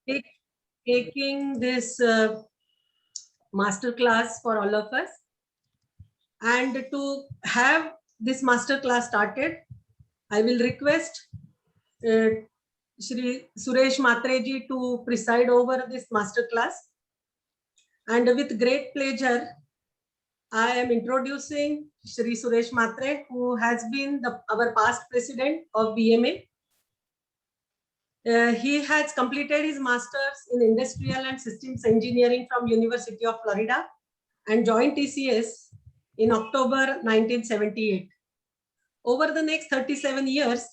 take, taking this master class for all of us. And to have this master class started, I will request Shri Suresh Matre ji to preside over this master class. And with great pleasure, I am introducing Shri Suresh Matre, who has been our past president of BMA. He has completed his master's in industrial and systems engineering from University of Florida and joined TCS in October 1978. Over the next 37 years,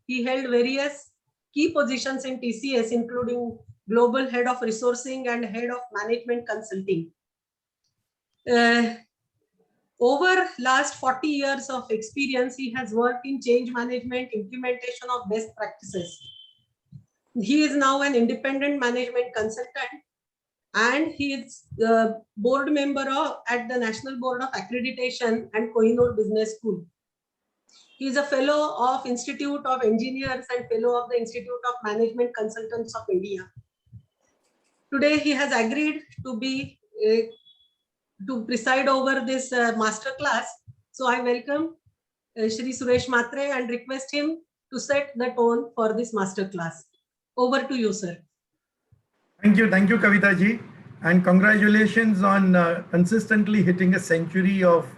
he held various key positions in TCS, including Global Head of Resourcing and Head of Management Consulting. Over last 40 years of experience, he has worked in change management, implementation of best practices. He is now an independent management consultant, and he is the board member at the National Board of Accreditation and Kohinoor Business School. He is a fellow of Institute of Engineers and fellow of the Institute of Management Consultants of India. Today, he has agreed to preside over this master class. So I welcome Shri Suresh Matre and request him to set the tone for this master class. Over to you, sir. Thank you, Kavita ji, and congratulations on consistently hitting a century of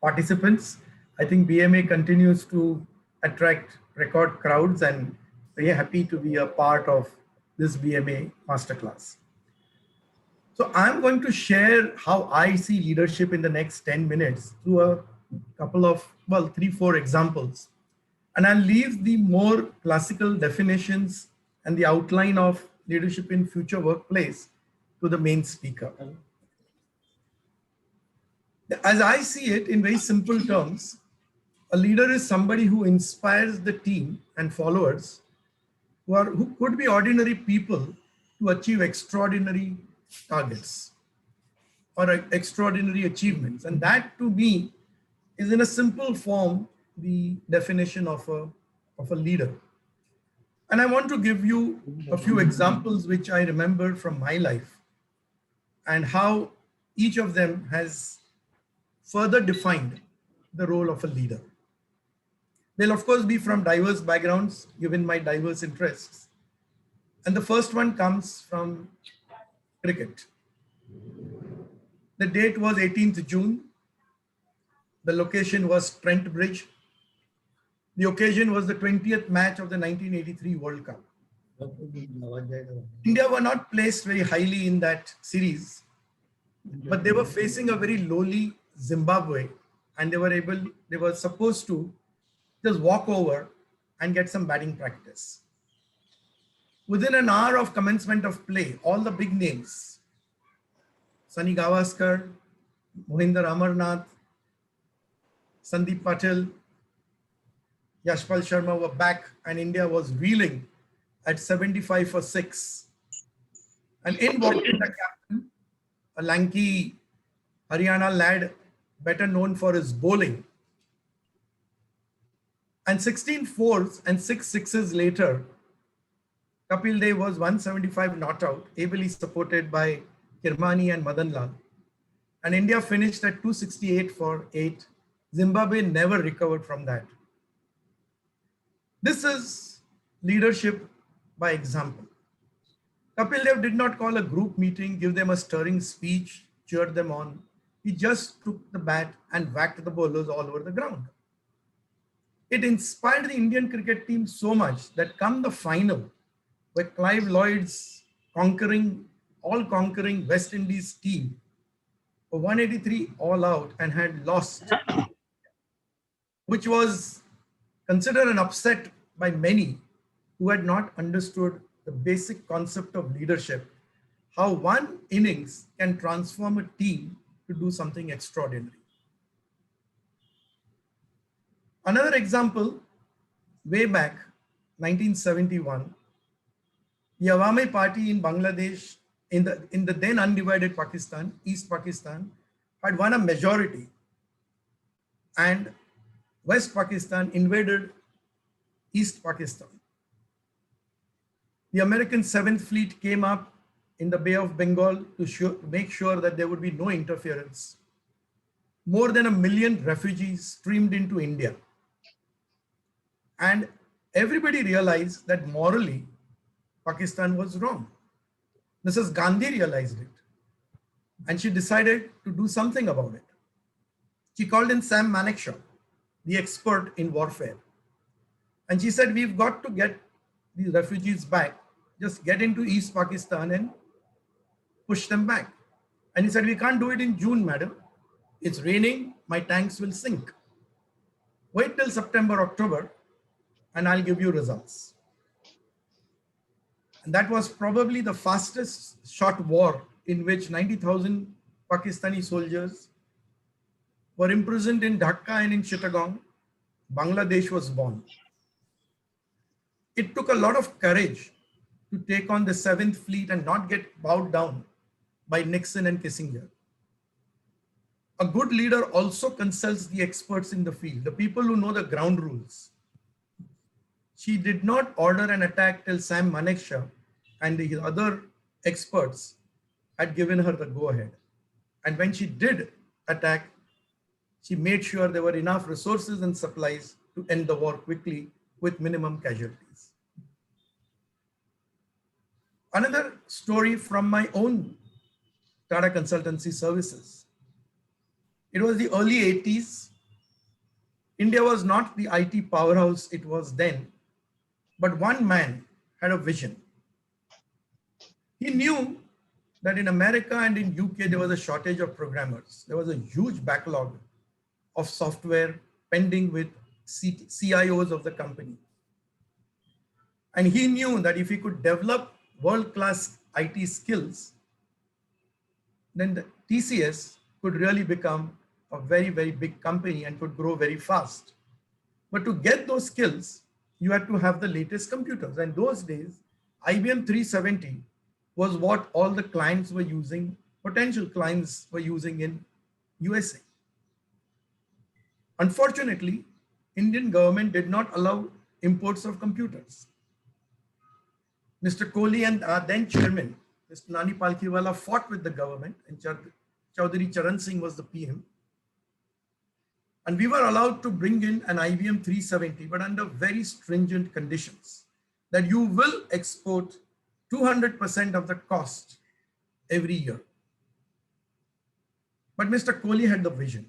participants. I think BMA continues to attract record crowds, and very happy to be a part of this BMA masterclass. So I'm going to share how I see leadership in the next 10 minutes through a couple of, 3-4 examples. And I'll leave the more classical definitions and the outline of leadership in future workplace to the main speaker. As I see it, in very simple terms, a leader is somebody who inspires the team and followers who could be ordinary people to achieve extraordinary targets or extraordinary achievements. And that, to me, is in a simple form the definition of a leader. And I want to give you a few examples which I remember from my life and how each of them has further defined the role of a leader. They'll of course be from diverse backgrounds given my diverse interests. And the first one comes from cricket. The date was 18th June. The location was Trent Bridge. The occasion was the 20th match of the 1983 World Cup. India were not placed very highly in that series, but they were facing a very lowly Zimbabwe, and they were supposed to just walk over and get some batting practice. Within an hour of commencement of play, all the big names, Sunny Gavaskar, Mohinder Amarnath, Sandeep Patil, Yashpal Sharma were back, and India was reeling at 75 for 6. And in walked in the captain, a lanky Haryana lad, better known for his bowling. And 16 fours and 6 sixes later, Kapil Dev was 175 not out, ably supported by Kirmani and Madan Lal. And India finished at 268 for 8. Zimbabwe never recovered from that. This is leadership by example. Kapil Dev did not call a group meeting, give them a stirring speech, cheer them on. He just took the bat and whacked the bowlers all over the ground. It inspired the Indian cricket team so much that come the final, where Clive Lloyd's all-conquering West Indies team were 183 all out and had lost, which was considered an upset by many who had not understood the basic concept of leadership, how one innings can transform a team to do something extraordinary. Another example, way back 1971, the Awami Party in Bangladesh, in the then undivided Pakistan, East Pakistan, had won a majority, and West Pakistan invaded East Pakistan. The American 7th Fleet came up in the Bay of Bengal to make sure that there would be no interference. More than 1 million refugees streamed into India. And everybody realized that morally, Pakistan was wrong. Mrs. Gandhi realized it. And she decided to do something about it. She called in Sam Manekshaw, the expert in warfare. And she said, we've got to get these refugees back. Just get into East Pakistan and push them back. And he said, we can't do it in June, madam. It's raining, my tanks will sink. Wait till September, October, and I'll give you results. And that was probably the fastest shot war in which 90,000 Pakistani soldiers were imprisoned in Dhaka and in Chittagong. Bangladesh was born. It took a lot of courage to take on the 7th Fleet and not get bowed down by Nixon and Kissinger. A good leader also consults the experts in the field, the people who know the ground rules. She did not order an attack till Sam Manekshaw and the other experts had given her the go-ahead. And when she did attack, she made sure there were enough resources and supplies to end the war quickly with minimum casualties. Another story from my own Tata Consultancy Services. It was the early 80s. India was not the IT powerhouse it was then, but one man had a vision. He knew that in America and in UK, there was a shortage of programmers. There was a huge backlog of software pending with CIOs of the company. And he knew that if he could develop world-class IT skills, then the TCS could really become a very, very big company and could grow very fast. But to get those skills, you had to have the latest computers. And those days, IBM 370 was what all the clients were using, potential clients were using in USA. Unfortunately, Indian government did not allow imports of computers. Mr. Kohli and our then chairman, Mr. Nani Palkhiwala, fought with the government, and Chaudhary Charan Singh was the PM. And we were allowed to bring in an IBM 370, but under very stringent conditions, that you will export 200% of the cost every year. But Mr. Kohli had the vision.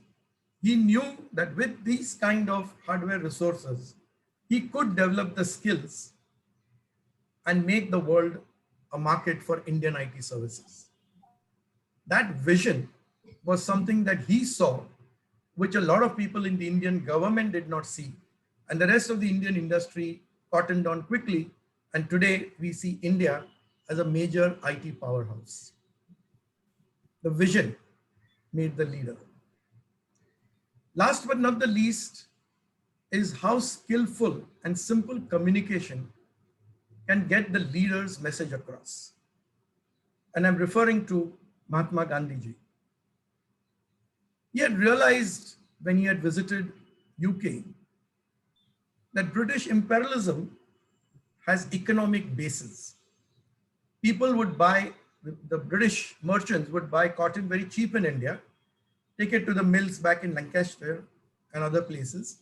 He knew that with these kind of hardware resources, he could develop the skills and make the world a market for Indian IT services. That vision was something that he saw, which a lot of people in the Indian government did not see. And the rest of the Indian industry cottoned on quickly. And today we see India as a major IT powerhouse. The vision made the leader. Last but not the least is how skillful and simple communication can get the leader's message across. And I'm referring to Mahatma Gandhi ji. He had realized when he had visited UK that British imperialism has economic basis. People would buy, the British merchants would buy cotton very cheap in India, take it to the mills back in Lancaster and other places,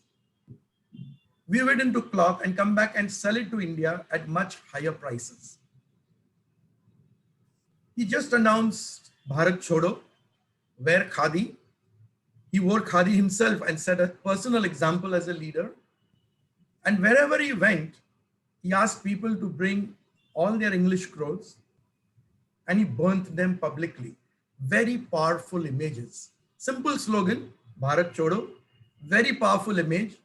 weave it into cloth and come back and sell it to India at much higher prices. He just announced Bharat Chodo, wear khadi. He wore khadi himself and set a personal example as a leader. And wherever he went, he asked people to bring all their English clothes and he burnt them publicly. Very powerful images. Simple slogan, Bharat Chodo, very powerful image,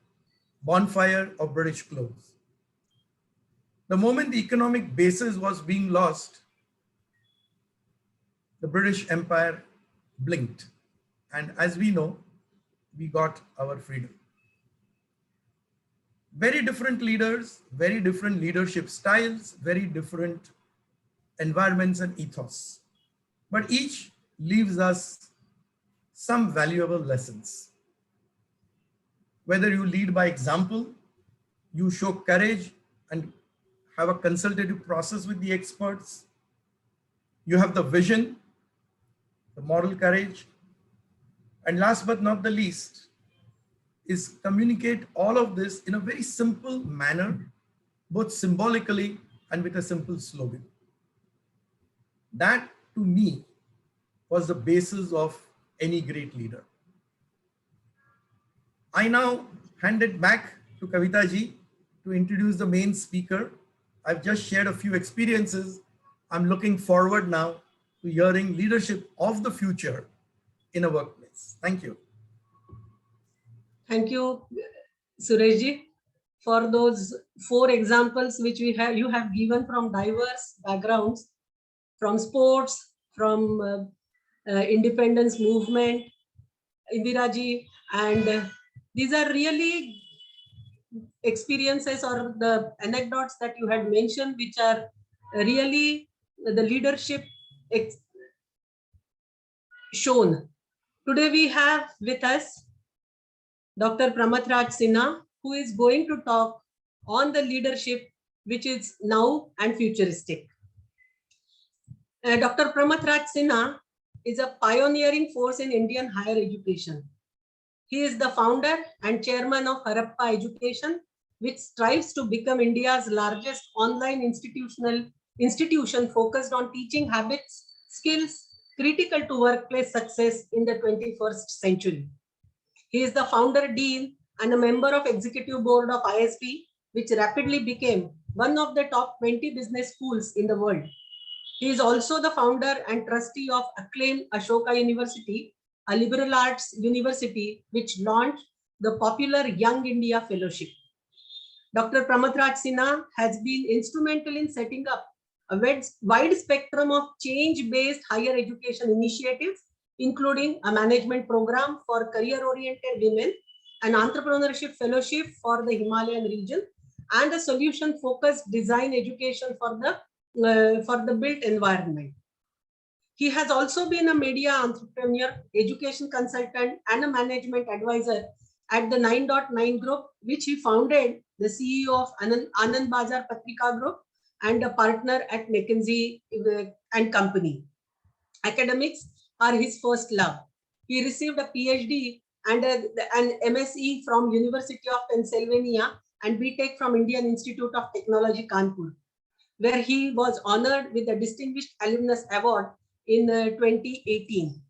bonfire of British clothes. The moment the economic basis was being lost, the British Empire blinked. And as we know, we got our freedom. Very different leaders, very different leadership styles, very different environments and ethos. But each leaves us some valuable lessons. Whether you lead by example, you show courage and have a consultative process with the experts. You have the vision, the moral courage, and last but not the least is communicate all of this in a very simple manner, both symbolically and with a simple slogan. That to me was the basis of any great leader. I now hand it back to Kavita ji to introduce the main speaker. I've just shared a few experiences. I'm looking forward now to hearing leadership of the future in a workplace. Thank you. Thank you, Sureshji, for those 4 examples which you have given from diverse backgrounds, from sports, from independence movement, Indiraji, and these are really experiences or the anecdotes that you had mentioned, which are really the leadership shown. Today we have with us Dr. Pramath-Raj Sinha, who is going to talk on the leadership which is now and futuristic. Dr. Pramath-Raj Sinha is a pioneering force in Indian higher education. He is the founder and chairman of Harappa Education, which strives to become India's largest online institution focused on teaching habits, skills critical to workplace success in the 21st century. He is the founder dean and a member of executive board of ISB, which rapidly became one of the top 20 business schools in the world. He is also the founder and trustee of acclaimed Ashoka University, a liberal arts university which launched the popular Young India Fellowship. Dr. Pramath-Raj Sinha has been instrumental in setting up a wide spectrum of change-based higher education initiatives, including a management program for career-oriented women, an entrepreneurship fellowship for the Himalayan region, and a solution-focused design education for the built environment. He has also been a media entrepreneur, education consultant, and a management advisor at the 9.9 Group, which he founded, the CEO of Anand Bazar Patrika Group, and a partner at McKinsey and Company. Academics are his first love. He received a PhD and an MSc from University of Pennsylvania and BTech from Indian Institute of Technology, Kanpur, where he was honored with the Distinguished Alumnus Award in 2018.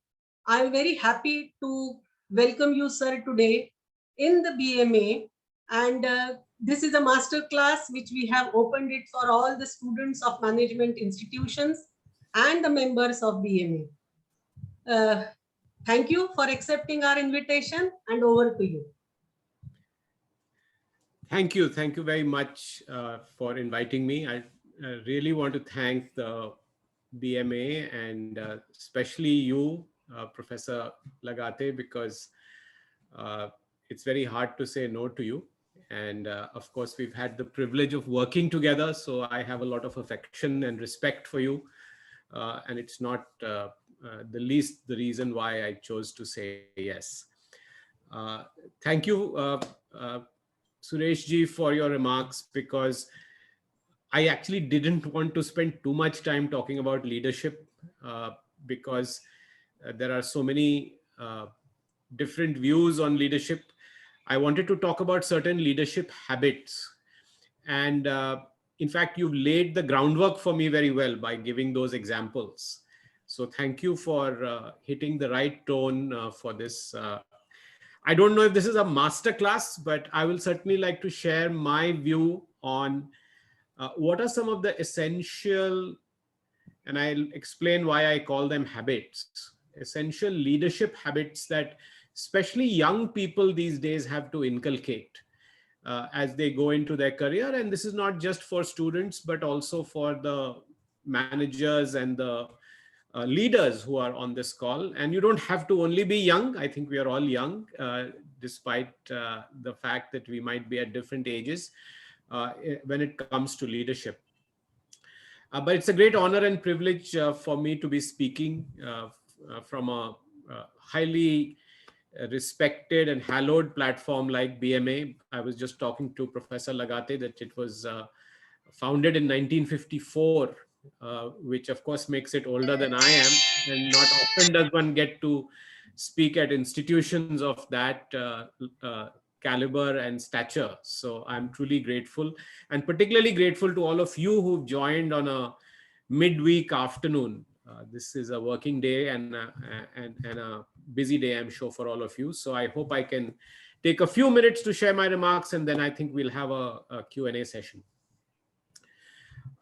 I am very happy to welcome you, sir, today in the BMA. And this is a master class which we have opened it for all the students of management institutions and the members of BMA. Thank you for accepting our invitation, and over to you. Thank you. Thank you very much for inviting me. I really want to thank the BMA and especially you, Professor Lagate, because it's very hard to say no to you. And of course, we've had the privilege of working together. So I have a lot of affection and respect for you. And it's not the least the reason why I chose to say yes. Thank you, Sureshji, for your remarks, because I actually didn't want to spend too much time talking about leadership because there are so many different views on leadership. I wanted to talk about certain leadership habits. And in fact, you've laid the groundwork for me very well by giving those examples. So thank you for hitting the right tone for this. I don't know if this is a master class, but I will certainly like to share my view on what are some of the essential, and I'll explain why I call them habits, essential leadership habits that especially young people these days have to inculcate as they go into their career. And this is not just for students, but also for the managers and the leaders who are on this call. And you don't have to only be young. I think we are all young, despite the fact that we might be at different ages when it comes to leadership. But it's a great honor and privilege for me to be speaking from a highly respected and hallowed platform like BMA. I was just talking to Professor Lagate that it was founded in 1954, which of course makes it older than I am. And not often does one get to speak at institutions of that caliber and stature. So I'm truly grateful, and particularly grateful to all of you who've joined on a midweek afternoon. This is a working day and a busy day, I'm sure, for all of you. So I hope I can take a few minutes to share my remarks, and then I think we'll have a Q&A session.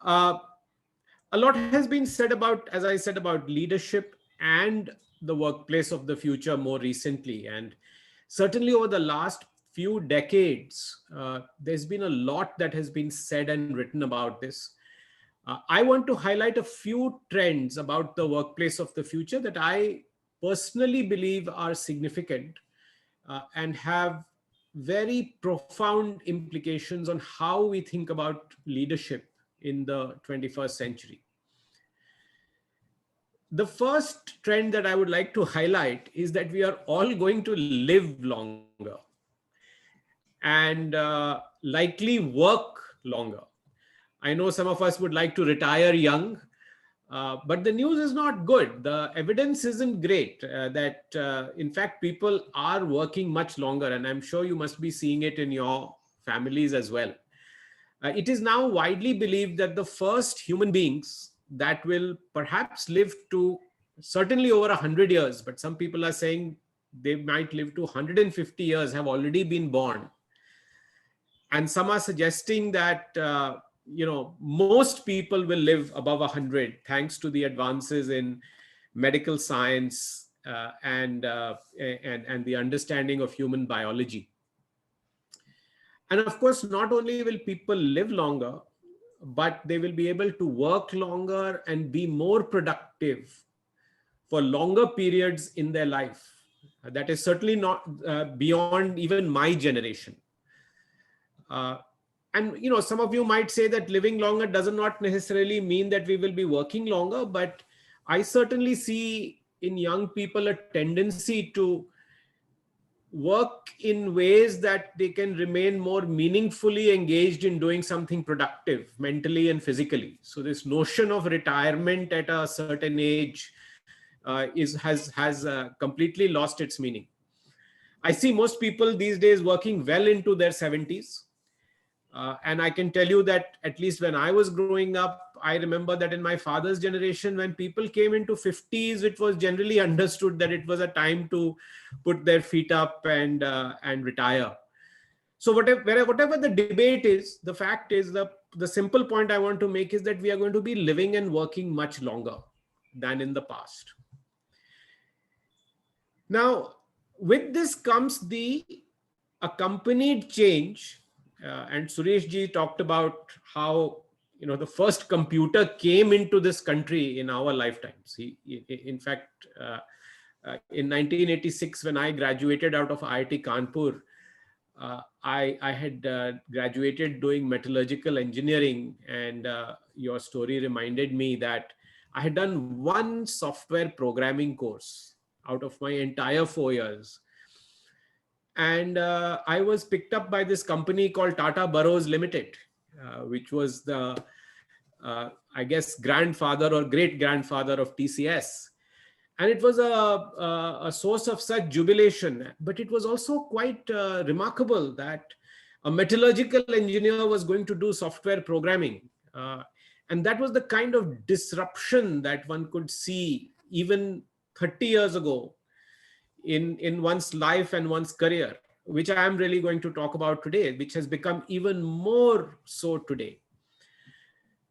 A lot has been said about, as I said, about leadership and the workplace of the future more recently. And certainly over the last few decades, there's been a lot that has been said and written about this. I want to highlight a few trends about the workplace of the future that I personally believe are significant and have very profound implications on how we think about leadership in the 21st century. The first trend that I would like to highlight is that we are all going to live longer and likely work longer. I know some of us would like to retire young, but the news is not good. The evidence isn't great that in fact, people are working much longer, and I'm sure you must be seeing it in your families as well. It is now widely believed that the first human beings that will perhaps live to certainly over 100 years, but some people are saying they might live to 150 years, have already been born. And some are suggesting that most people will live above 100 thanks to the advances in medical science and the understanding of human biology. And of course, not only will people live longer, but they will be able to work longer and be more productive for longer periods in their life. That is certainly not beyond even my generation. And some of you might say that living longer does not necessarily mean that we will be working longer, but I certainly see in young people a tendency to work in ways that they can remain more meaningfully engaged in doing something productive mentally and physically. So this notion of retirement at a certain age has completely lost its meaning. I see most people these days working well into their 70s. And I can tell you that at least when I was growing up, I remember that in my father's generation, when people came into 50s, it was generally understood that it was a time to put their feet up and retire. So whatever the debate is, the fact is, the simple point I want to make is that we are going to be living and working much longer than in the past. Now, with this comes the accompanied change. And Suresh ji talked about how the first computer came into this country in our lifetimes. In fact, in 1986, when I graduated out of IIT Kanpur, I had graduated doing metallurgical engineering, and your story reminded me that I had done one software programming course out of my entire 4 years. And I was picked up by this company called Tata Burroughs Limited, which was the, I guess, grandfather or great-grandfather of TCS. And it was a source of such jubilation. But it was also quite remarkable that a metallurgical engineer was going to do software programming. And that was the kind of disruption that one could see even 30 years ago in one's life and one's career, which I am really going to talk about today, which has become even more so today.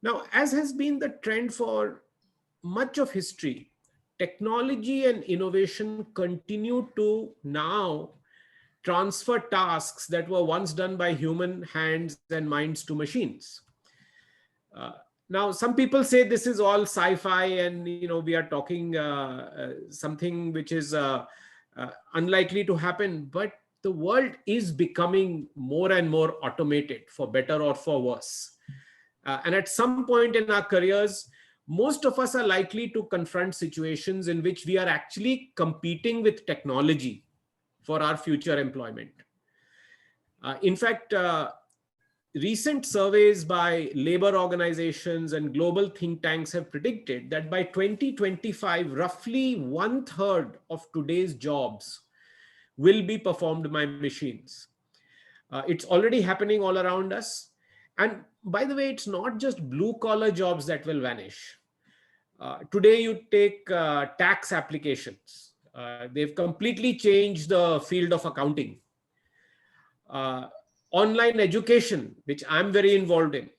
Now, as has been the trend for much of history, technology and innovation continue to now transfer tasks that were once done by human hands and minds to machines. Now, some people say this is all sci-fi and we are talking something which is unlikely to happen, but the world is becoming more and more automated, for better or for worse. And at some point in our careers, most of us are likely to confront situations in which we are actually competing with technology for our future employment. In fact, recent surveys by labor organizations and global think tanks have predicted that by 2025, roughly 1/3 of today's jobs will be performed by machines. It's already happening all around us. And by the way, it's not just blue collar jobs that will vanish. Today, you take tax applications. They've completely changed the field of accounting. Online education, which I'm very involved in,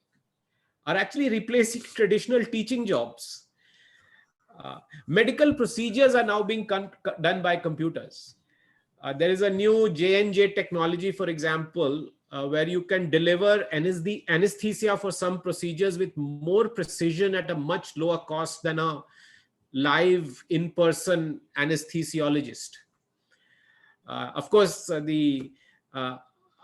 are actually replacing traditional teaching jobs. Medical procedures are now being done by computers. There is a new J&J technology, for example, where you can deliver anesthesia for some procedures with more precision at a much lower cost than a live in-person anesthesiologist. Of course, the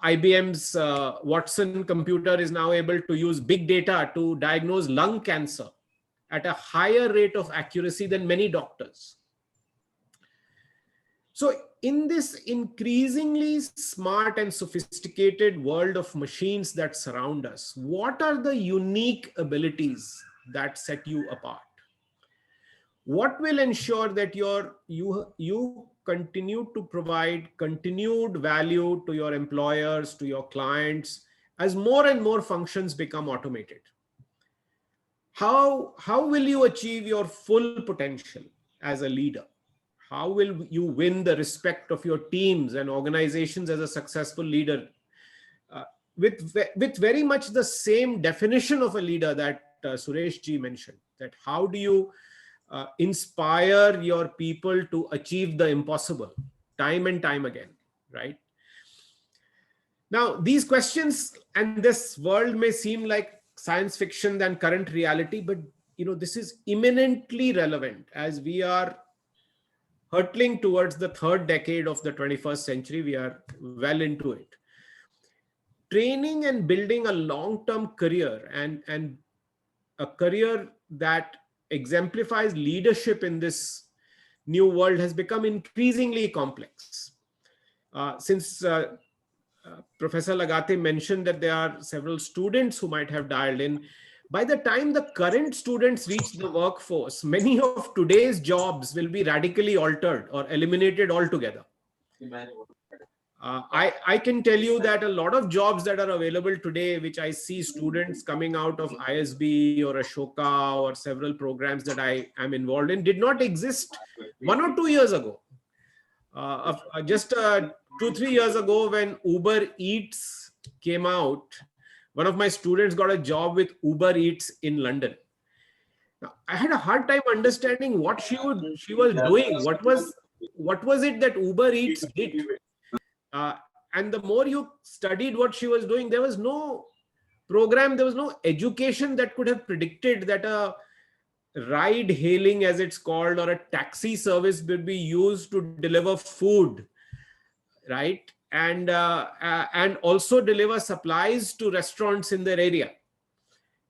IBM's Watson computer is now able to use big data to diagnose lung cancer at a higher rate of accuracy than many doctors. So in this increasingly smart and sophisticated world of machines that surround us, what are the unique abilities that set you apart? What will ensure that you continue to provide continued value to your employers, to your clients, as more and more functions become automated? How will you achieve your full potential as a leader? How will you win the respect of your teams and organizations as a successful leader? With very much the same definition of a leader that Suresh ji mentioned, that how do you inspire your people to achieve the impossible time and time again, right? Now, these questions and this world may seem like science fiction than current reality, but this is imminently relevant as we are hurtling towards the third decade of the 21st century. We are well into it. Training and building a long-term career and a career that exemplifies leadership in this new world has become increasingly complex. Since Professor Lagate mentioned that there are several students who might have dialed in, by the time the current students reach the workforce, many of today's jobs will be radically altered or eliminated altogether. I can tell you that a lot of jobs that are available today, which I see students coming out of ISB or Ashoka or several programs that I am involved in, did not exist 1 or 2 years ago. Just 2-3 years ago, when Uber Eats came out, one of my students got a job with Uber Eats in London. Now, I had a hard time understanding what she was doing. What was it that Uber Eats did? And the more you studied what she was doing, there was no program, there was no education that could have predicted that a ride hailing, as it's called, or a taxi service would be used to deliver food, right? And also deliver supplies to restaurants in their area.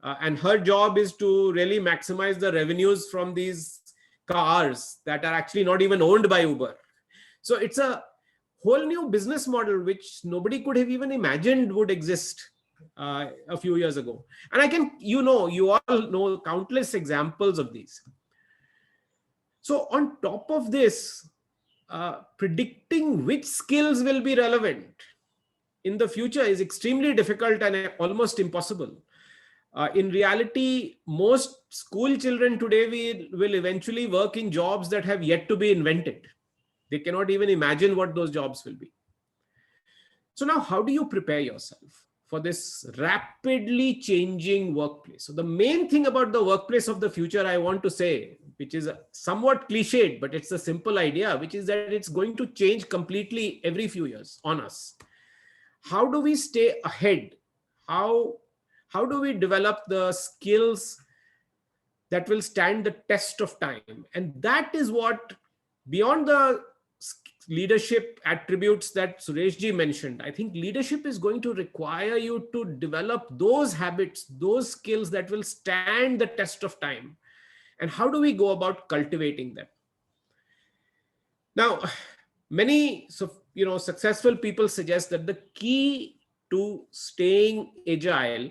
And her job is to really maximize the revenues from these cars that are actually not even owned by Uber. So it's a whole new business model which nobody could have even imagined would exist a few years ago. And you all know countless examples of these. So on top of this, predicting which skills will be relevant in the future is extremely difficult and almost impossible. In reality, most school children today will eventually work in jobs that have yet to be invented. They cannot even imagine what those jobs will be. So now, how do you prepare yourself for this rapidly changing workplace? So the main thing about the workplace of the future, I want to say, which is somewhat cliched, but it's a simple idea, which is that it's going to change completely every few years on us. How do we stay ahead? How do we develop the skills that will stand the test of time? And that is what, beyond the leadership attributes that Suresh ji mentioned, I think leadership is going to require you to develop those habits, those skills that will stand the test of time. And how do we go about cultivating them? Now, many successful people suggest that the key to staying agile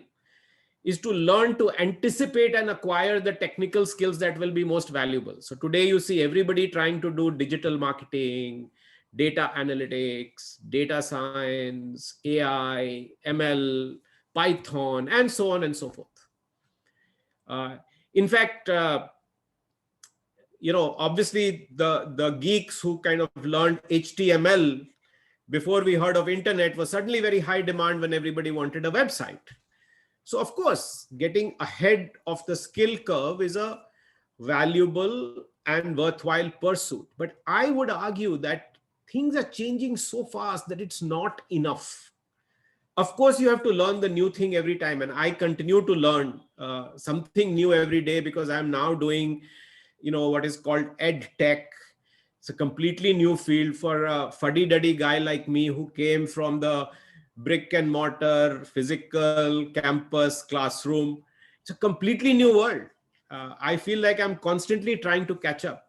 is to learn to anticipate and acquire the technical skills that will be most valuable. So today you see everybody trying to do digital marketing, data analytics, data science, AI, ML, Python, and so on and so forth. In fact, obviously the geeks who kind of learned HTML before we heard of internet was suddenly very high demand when everybody wanted a website. So of course, getting ahead of the skill curve is a valuable and worthwhile pursuit. But I would argue that things are changing so fast that it's not enough. Of course, you have to learn the new thing every time. And I continue to learn something new every day because I'm now doing, what is called ed tech. It's a completely new field for a fuddy-duddy guy like me who came from the brick and mortar, physical campus classroom. It's a completely new world. I feel like I'm constantly trying to catch up.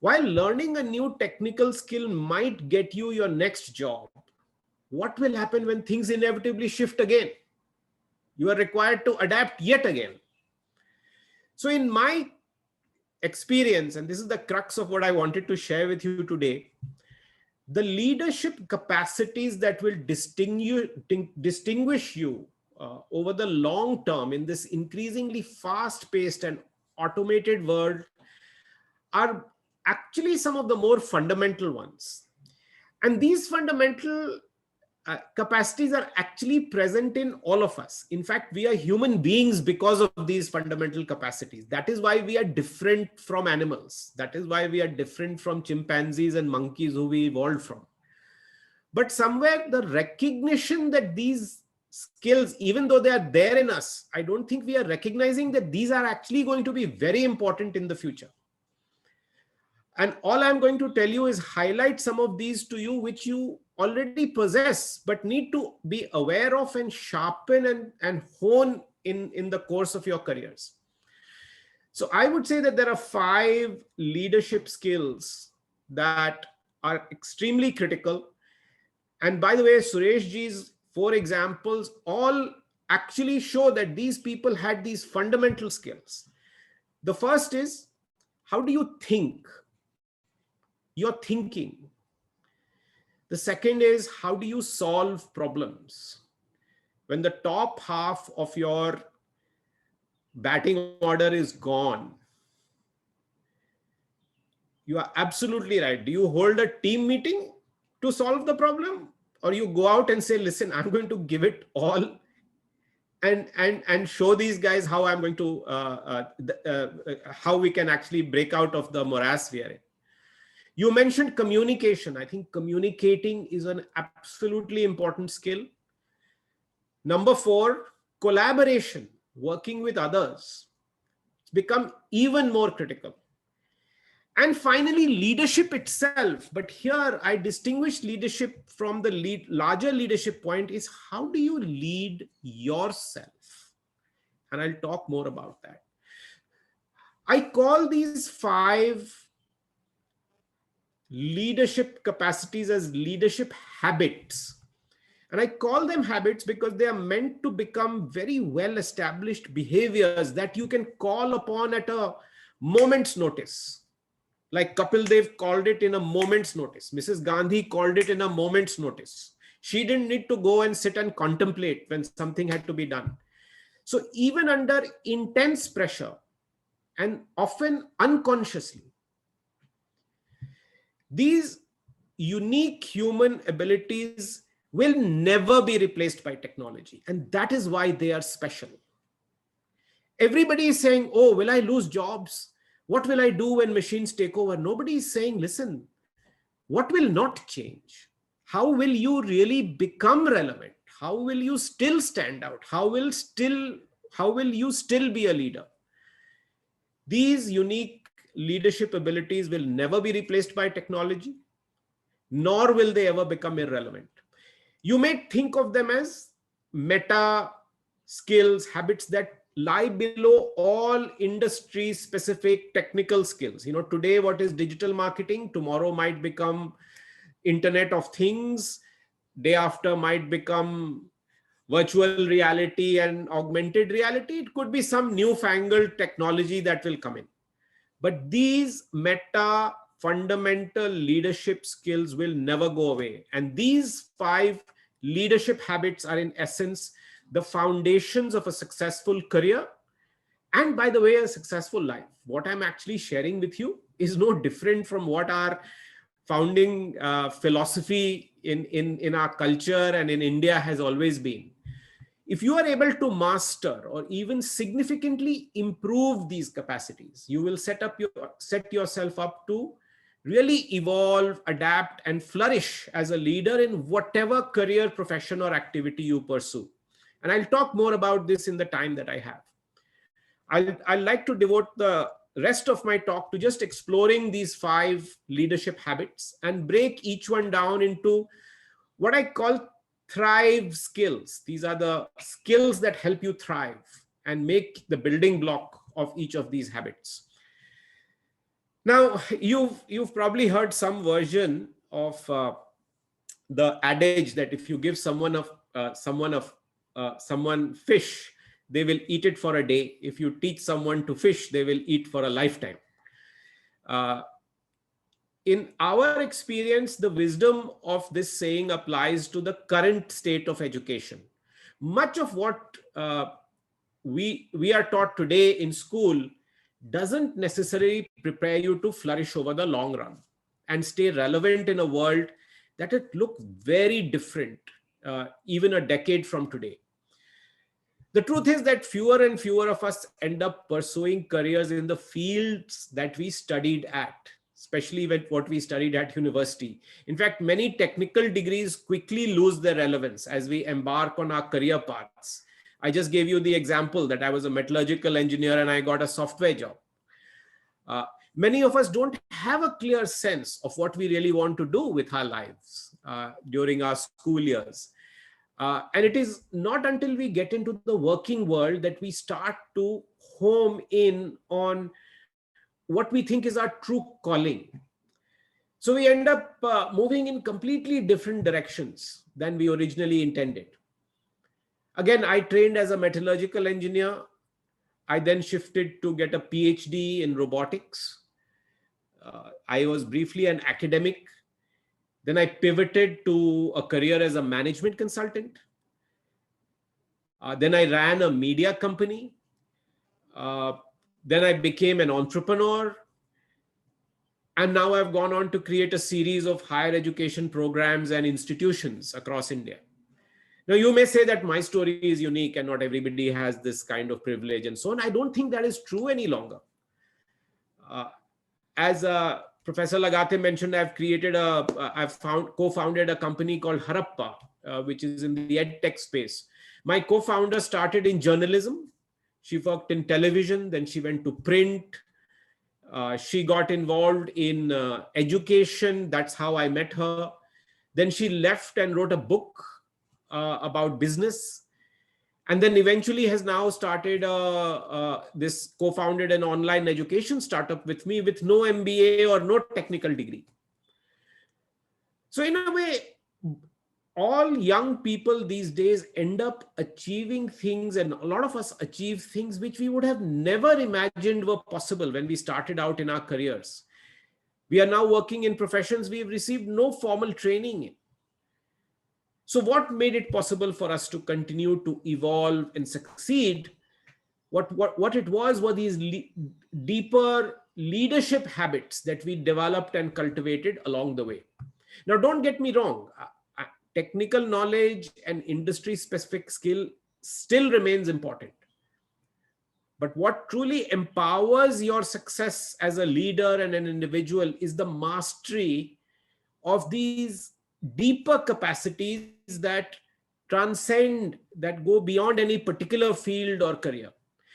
While learning a new technical skill might get you your next job, what will happen when things inevitably shift again? You are required to adapt yet again. So in my experience, and this is the crux of what I wanted to share with you today, the leadership capacities that will distinguish you over the long term in this increasingly fast-paced and automated world are actually some of the more fundamental ones. And these fundamental capacities are actually present in all of us. In fact, we are human beings because of these fundamental capacities. That is why we are different from animals. That is why we are different from chimpanzees and monkeys who we evolved from. But somewhere the recognition that these skills, even though they are there in us, I don't think we are recognizing that these are actually going to be very important in the future. And all I'm going to tell you is highlight some of these to you, which you already possess, but need to be aware of and sharpen and hone in the course of your careers. So I would say that there are 5 leadership skills that are extremely critical. And by the way, Suresh ji's 4 examples all actually show that these people had these fundamental skills. The first is, how do you think? Your thinking. The second is, how do you solve problems? When the top half of your batting order is gone, you are absolutely right. Do you hold a team meeting to solve the problem? Or you go out and say, listen, I'm going to give it all and show these guys how I'm going to, how we can actually break out of the morass we are in. You mentioned communication. I think communicating is an absolutely important skill. Number 4, collaboration, working with others. It's become even more critical. And finally, leadership itself. But here I distinguish leadership from the larger leadership point is, how do you lead yourself? And I'll talk more about that. I call these 5 leadership capacities as leadership habits. And I call them habits because they are meant to become very well-established behaviors that you can call upon at a moment's notice. Like Kapil Dev called it in a moment's notice. Mrs. Gandhi called it in a moment's notice. She didn't need to go and sit and contemplate when something had to be done. So even under intense pressure, and often unconsciously, these unique human abilities will never be replaced by technology. And that is why they are special. Everybody is saying, oh, will I lose jobs? What will I do when machines take over? Nobody is saying, listen, what will not change? How will you really become relevant? How will you still stand out? How will you still be a leader? These unique leadership abilities will never be replaced by technology, nor will they ever become irrelevant. You may think of them as meta skills, habits that lie below all industry specific technical skills. Today, what is digital marketing? Tomorrow might become Internet of Things. day after might become virtual reality and augmented reality. It could be some newfangled technology that will come in. But these meta fundamental leadership skills will never go away. And these 5 leadership habits are in essence the foundations of a successful career. And by the way, a successful life. What I'm actually sharing with you is no different from what our founding philosophy in our culture and in India has always been. If you are able to master or even significantly improve these capacities, you will set yourself up to really evolve, adapt, and flourish as a leader in whatever career, profession, or activity you pursue. And I'll talk more about this in the time that I have. I'd like to devote the rest of my talk to just exploring these 5 leadership habits and break each one down into what I call thrive skills. These are the skills that help you thrive and make the building block of each of these habits. Now, you've probably heard some version of the adage that if you give someone fish, they will eat it for a day. If you teach someone to fish, they will eat for a lifetime. In our experience, the wisdom of this saying applies to the current state of education. Much of what we are taught today in school doesn't necessarily prepare you to flourish over the long run and stay relevant in a world that would look very different even a decade from today. The truth is that fewer and fewer of us end up pursuing careers in the fields that we studied at, especially with what we studied at university. In fact, many technical degrees quickly lose their relevance as we embark on our career paths. I just gave you the example that I was a metallurgical engineer and I got a software job. Many of us don't have a clear sense of what we really want to do with our lives during our school years. And it is not until we get into the working world that we start to home in on what we think is our true calling. So we end up moving in completely different directions than we originally intended. Again, I trained as a metallurgical engineer. I then shifted to get a PhD in robotics. I was briefly an academic. Then I pivoted to a career as a management consultant. Then I ran a media company. Then I became an entrepreneur. And now I've gone on to create a series of higher education programs and institutions across India. Now, you may say that my story is unique and not everybody has this kind of privilege and so on. I don't think that is true any longer. As Professor Lagate mentioned, I've co-founded a company called Harappa, which is in the edtech space. My co-founder started in journalism. She worked in television, then she went to print. She got involved in education. That's how I met her. Then she left and wrote a book about business. And then eventually has now started this co-founded an online education startup with me with no MBA or no technical degree. So in a way, all young people these days end up achieving things, and a lot of us achieve things which we would have never imagined were possible when we started out in our careers. We are now working in professions we've received no formal training in. So what made it possible for us to continue to evolve and succeed? What it was were these deeper leadership habits that we developed and cultivated along the way. Now, don't get me wrong. Technical knowledge and industry-specific skill still remains important. But what truly empowers your success as a leader and an individual is the mastery of these deeper capacities that transcend, that go beyond any particular field or career.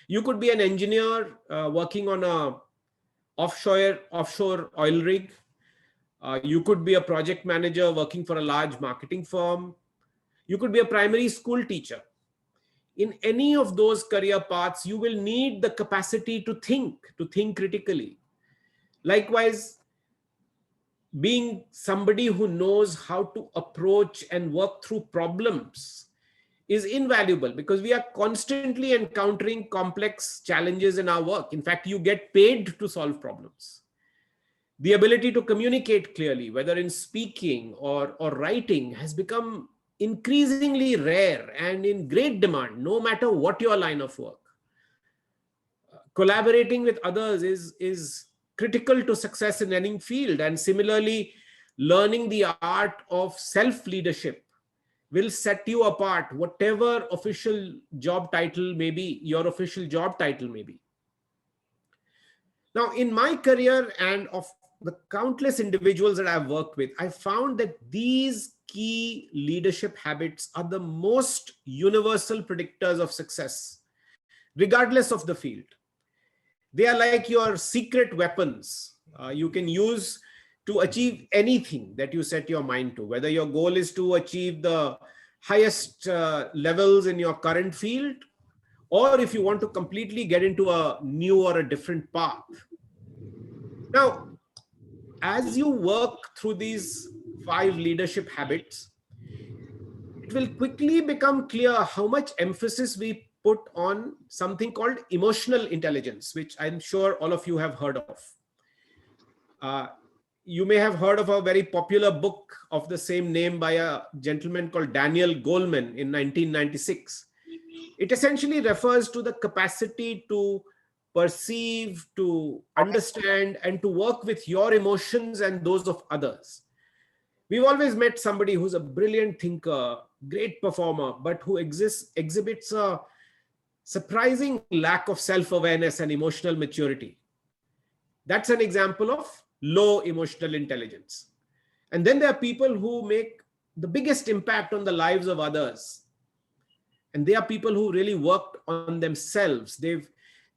You could be an engineer working on a offshore oil rig. You could be a project manager working for a large marketing firm. You could be a primary school teacher. In any of those career paths, you will need the capacity to think critically. Likewise, being somebody who knows how to approach and work through problems is invaluable, because we are constantly encountering complex challenges in our work. In fact, you get paid to solve problems. The ability to communicate clearly, whether in speaking or writing, has become increasingly rare and in great demand, no matter what your line of work. Collaborating with others is critical to success in any field. And similarly, learning the art of self-leadership will set you apart, whatever official job title may be, your official job title may be. Now, in my career and of the countless individuals that I've worked with, I found that these key leadership habits are the most universal predictors of success, regardless of the field. They are like your secret weapons you can use to achieve anything that you set your mind to, whether your goal is to achieve the highest levels in your current field, or if you want to completely get into a new or a different path. Now, as you work through these 5 leadership habits, it will quickly become clear how much emphasis we put on something called emotional intelligence, which I'm sure all of you have heard of. You may have heard of a very popular book of the same name by a gentleman called Daniel Goleman in 1996. It essentially refers to the capacity to perceive, to understand, and to work with your emotions and those of others. We've always met somebody who's a brilliant thinker, great performer, but who exhibits a surprising lack of self-awareness and emotional maturity. That's an example of low emotional intelligence. And then there are people who make the biggest impact on the lives of others. And they are people who really worked on themselves. They've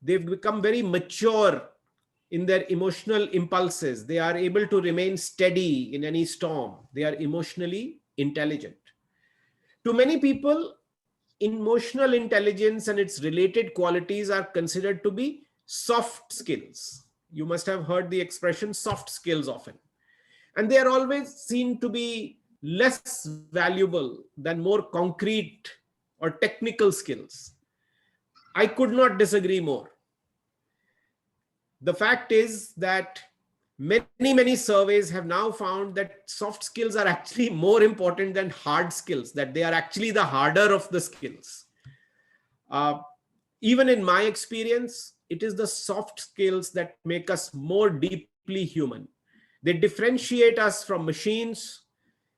become very mature in their emotional impulses. They are able to remain steady in any storm. They are emotionally intelligent. To many people, emotional intelligence and its related qualities are considered to be soft skills. You must have heard the expression soft skills often. And they are always seen to be less valuable than more concrete or technical skills. I could not disagree more. The fact is that many surveys have now found that soft skills are actually more important than hard skills, that they are actually the harder of the skills. Even in my experience, it is the soft skills that make us more deeply human. They differentiate us from machines.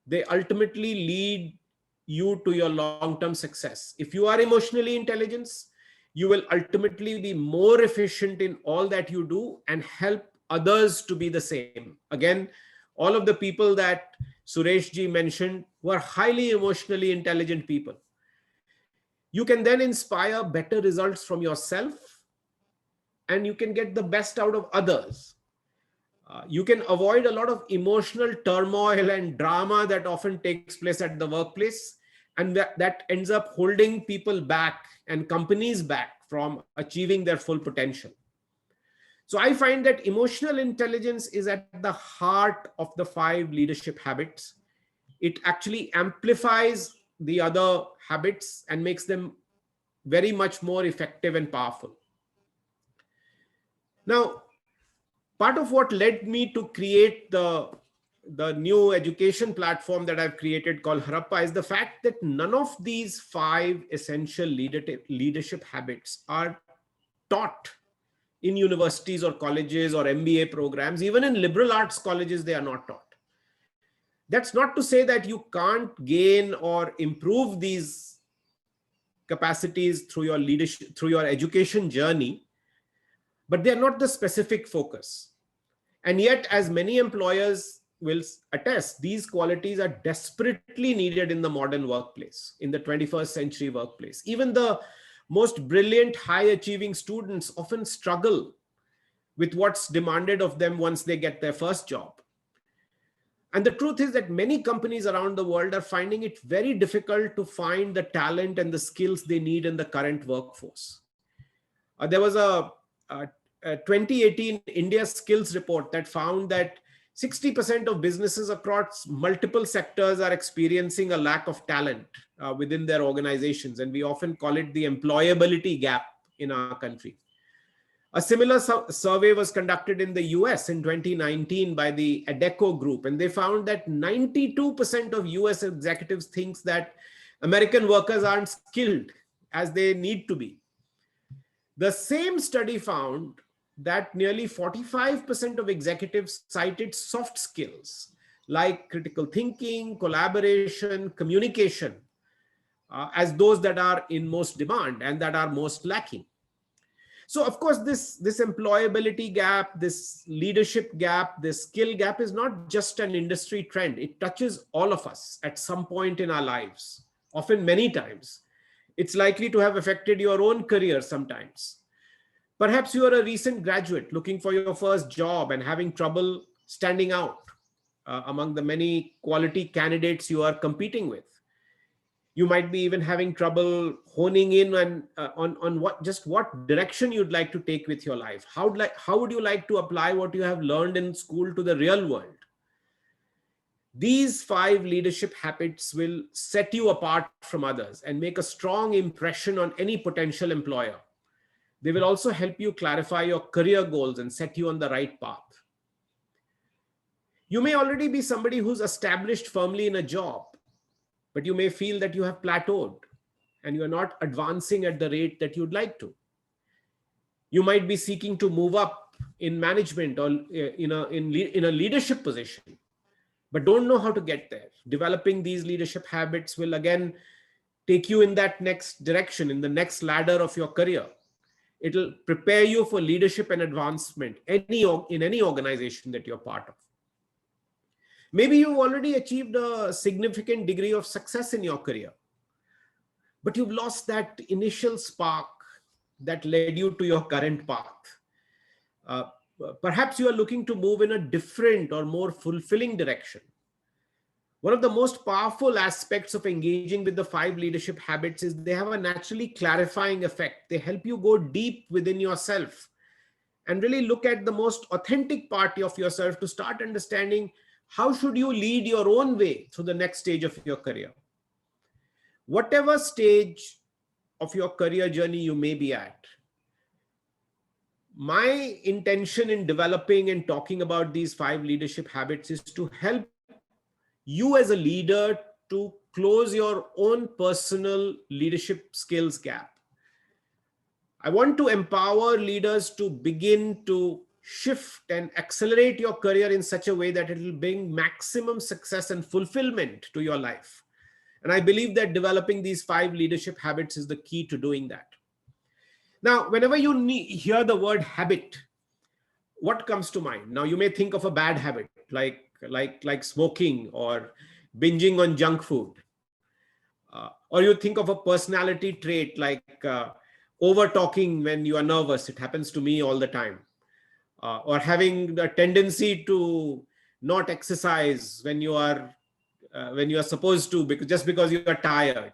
They ultimately lead you to your long-term success. If you are emotionally intelligent, you will ultimately be more efficient in all that you do and help others to be the same. Again, all of the people that Suresh ji mentioned were highly emotionally intelligent people. You can then inspire better results from yourself, and you can get the best out of others. You can avoid a lot of emotional turmoil and drama that often takes place at the workplace, and that ends up holding people back and companies back from achieving their full potential. So I find that emotional intelligence is at the heart of the 5 leadership habits. It actually amplifies the other habits and makes them very much more effective and powerful. Now, part of what led me to create the new education platform that I've created called Harappa is the fact that none of these 5 essential leadership habits are taught in universities or colleges or MBA programs. Even in liberal arts colleges, they are not taught. That's not to say that you can't gain or improve these capacities through your leadership, through your education journey, but they're not the specific focus. And yet, as many employers will attest, these qualities are desperately needed in the modern workplace, in the 21st century workplace. Even the most brilliant, high-achieving students often struggle with what's demanded of them once they get their first job. And the truth is that many companies around the world are finding it very difficult to find the talent and the skills they need in the current workforce. There was a 2018 India Skills Report that found that 60% of businesses across multiple sectors are experiencing a lack of talent within their organizations, and we often call it the employability gap in our country. A similar survey was conducted in the US in 2019 by the Adecco Group, and they found that 92% of US executives think that American workers aren't skilled as they need to be. The same study found that nearly 45% of executives cited soft skills like critical thinking, collaboration, communication as those that are in most demand and that are most lacking. So of course, this employability gap, this leadership gap, this skill gap is not just an industry trend. It touches all of us at some point in our lives, often many times. It's likely to have affected your own career sometimes. Perhaps you are a recent graduate looking for your first job and having trouble standing out among the many quality candidates you are competing with. You might be even having trouble honing in on what direction you'd like to take with your life. How would you like to apply what you have learned in school to the real world? These 5 leadership habits will set you apart from others and make a strong impression on any potential employer. They will also help you clarify your career goals and set you on the right path. You may already be somebody who's established firmly in a job, but you may feel that you have plateaued and you are not advancing at the rate that you'd like to. You might be seeking to move up in management or in a leadership position, but don't know how to get there. Developing these leadership habits will again take you in that next direction, in the next ladder of your career. It'll prepare you for leadership and advancement in any organization that you're part of. Maybe you've already achieved a significant degree of success in your career, but you've lost that initial spark that led you to your current path. Perhaps you are looking to move in a different or more fulfilling direction. One of the most powerful aspects of engaging with the 5 leadership habits is they have a naturally clarifying effect. They help you go deep within yourself and really look at the most authentic part of yourself to start understanding how should you lead your own way through the next stage of your career. Whatever stage of your career journey you may be at, my intention in developing and talking about these 5 leadership habits is to help you as a leader to close your own personal leadership skills gap. I want to empower leaders to begin to shift and accelerate your career in such a way that it will bring maximum success and fulfillment to your life. And I believe that developing these 5 leadership habits is the key to doing that. Now, whenever you hear the word habit, what comes to mind? Now, you may think of a bad habit like smoking or binging on junk food. Or you think of a personality trait like over talking when you are nervous. It happens to me all the time. Or having the tendency to not exercise when you are supposed to, because you are tired.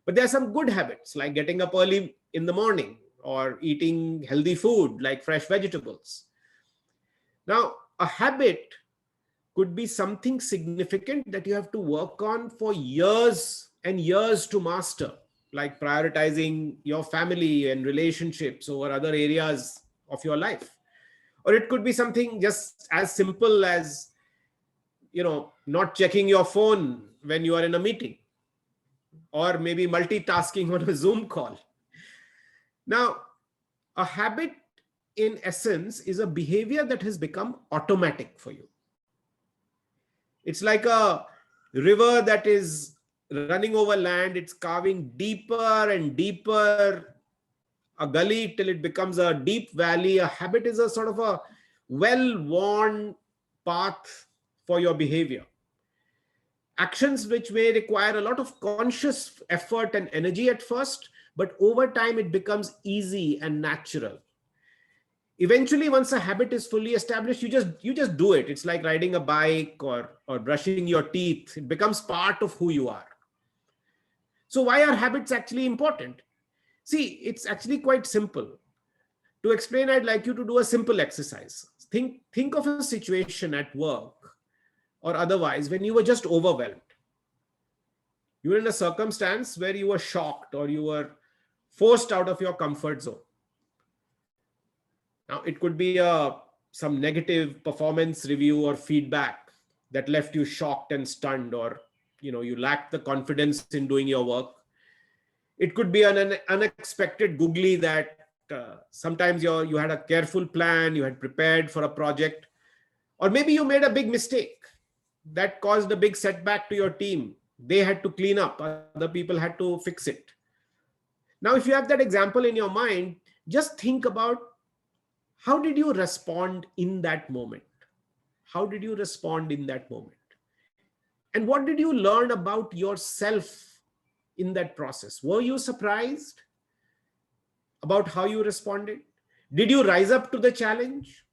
But there are some good habits like getting up early in the morning or eating healthy food like fresh vegetables. Now, a habit could be something significant that you have to work on for years and years to master, like prioritizing your family and relationships over other areas of your life. Or it could be something just as simple as, not checking your phone when you are in a meeting, or maybe multitasking on a Zoom call. Now, a habit in essence is a behavior that has become automatic for you. It's like a river that is running over land. It's carving deeper and deeper a gully till it becomes a deep valley. A habit is a sort of a well-worn path for your behavior. Actions which may require a lot of conscious effort and energy at first, but over time it becomes easy and natural. Eventually, once a habit is fully established, you just do it. It's like riding a bike or brushing your teeth. It becomes part of who you are. So why are habits actually important? See, it's actually quite simple. To explain, I'd like you to do a simple exercise. think of a situation at work or otherwise when you were just overwhelmed. You were in a circumstance where you were shocked or you were forced out of your comfort zone. Now, it could be some negative performance review or feedback that left you shocked and stunned, or you lacked the confidence in doing your work. It could be an unexpected googly that sometimes you had a careful plan, you had prepared for a project, or maybe you made a big mistake that caused a big setback to your team. They had to clean up, other people had to fix it. Now, if you have that example in your mind, just think about how did you respond in that moment? How did you respond in that moment? And what did you learn about yourself in that process? Were you surprised about how you responded? Did you rise up to the challenge?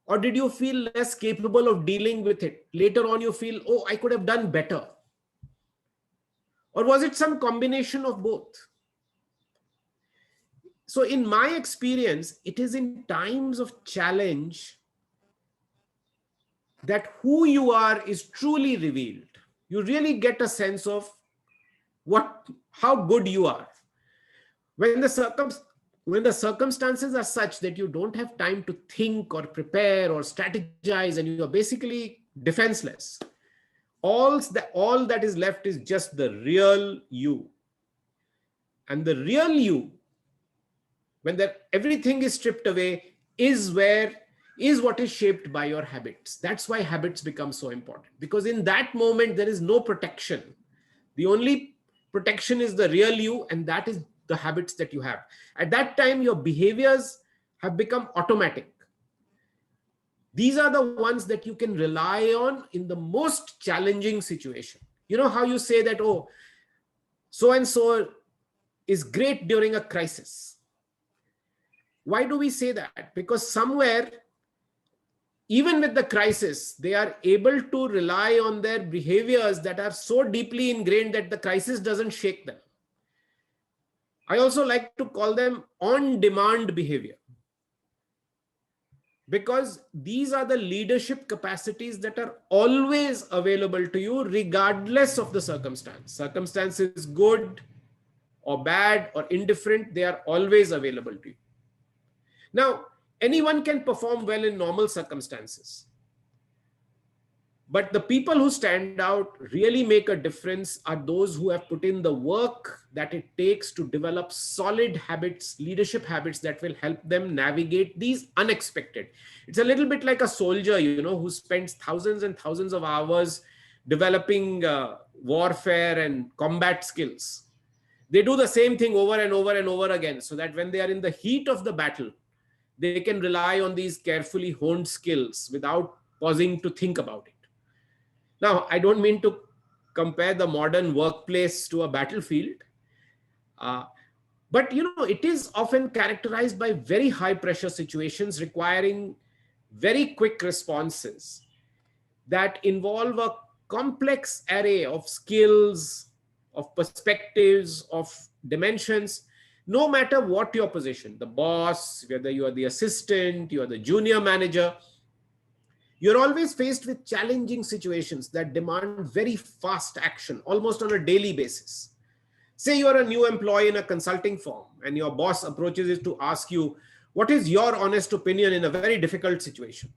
Or did you feel less capable of dealing with it? Later on, you feel, oh, I could have done better. Or was it some combination of both? So in my experience, it is in times of challenge that who you are is truly revealed. You really get a sense of how good you are. When the circumstances are such that you don't have time to think or prepare or strategize, and you are basically defenseless, all that is left is just the real you. And the real you, when everything is stripped away, is what is shaped by your habits. That's why habits become so important, because in that moment there is no protection. The only protection is the real you, and that is the habits that you have. At that time, your behaviors have become automatic. These are the ones that you can rely on in the most challenging situation. You know how you say that, oh, so-and-so is great during a crisis. Why do we say that? Because somewhere, even with the crisis, they are able to rely on their behaviors that are so deeply ingrained that the crisis doesn't shake them. I also like to call them on-demand behavior, because these are the leadership capacities that are always available to you regardless of the circumstance. Circumstances good or bad or indifferent, they are always available to you. Now, anyone can perform well in normal circumstances, but the people who stand out, really make a difference, are those who have put in the work that it takes to develop solid habits, leadership habits that will help them navigate these unexpected. It's a little bit like a soldier, who spends thousands and thousands of hours developing warfare and combat skills. They do the same thing over and over and over again, so that when they are in the heat of the battle, they can rely on these carefully honed skills without pausing to think about it. Now, I don't mean to compare the modern workplace to a battlefield, but it is often characterized by very high pressure situations requiring very quick responses that involve a complex array of skills, of perspectives, of dimensions. No matter what your position, the boss, whether you are the assistant, you are the junior manager, you're always faced with challenging situations that demand very fast action, almost on a daily basis. Say you are a new employee in a consulting firm and your boss approaches you to ask you, what is your honest opinion in a very difficult situation?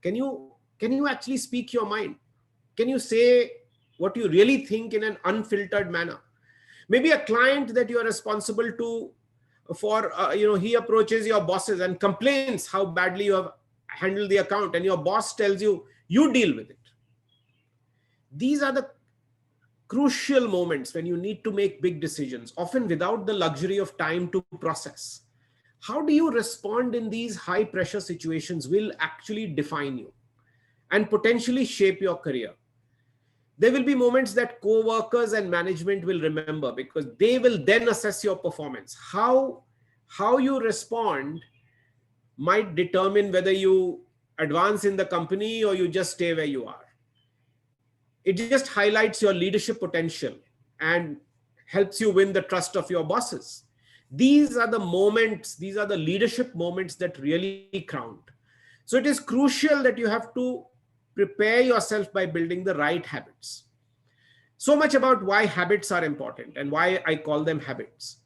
Can you actually speak your mind? Can you say what you really think in an unfiltered manner? Maybe a client that you are responsible for, he approaches your bosses and complains how badly you have handled the account, and your boss tells you, you deal with it. These are the crucial moments when you need to make big decisions, often without the luxury of time to process. How do you respond in these high pressure situations will actually define you and potentially shape your career. There will be moments that co-workers and management will remember, because they will then assess your performance. How you respond might determine whether you advance in the company or you just stay where you are. It just highlights your leadership potential and helps you win the trust of your bosses. These are the moments, these are the leadership moments that really count. So it is crucial that you have to prepare yourself by building the right habits. So much about why habits are important and why I call them habits.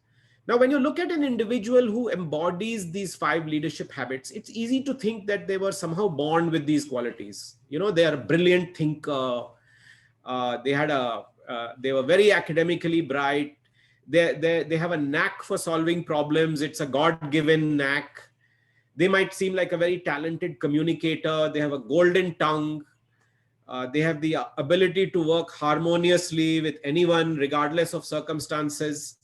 Now, when you look at an individual who embodies these 5 leadership habits, it's easy to think that they were somehow born with these qualities. You know, they are a brilliant thinker. They were very academically bright. They have a knack for solving problems. It's a God-given knack. They might seem like a very talented communicator. They have a golden tongue. They have the ability to work harmoniously with anyone, regardless of circumstances.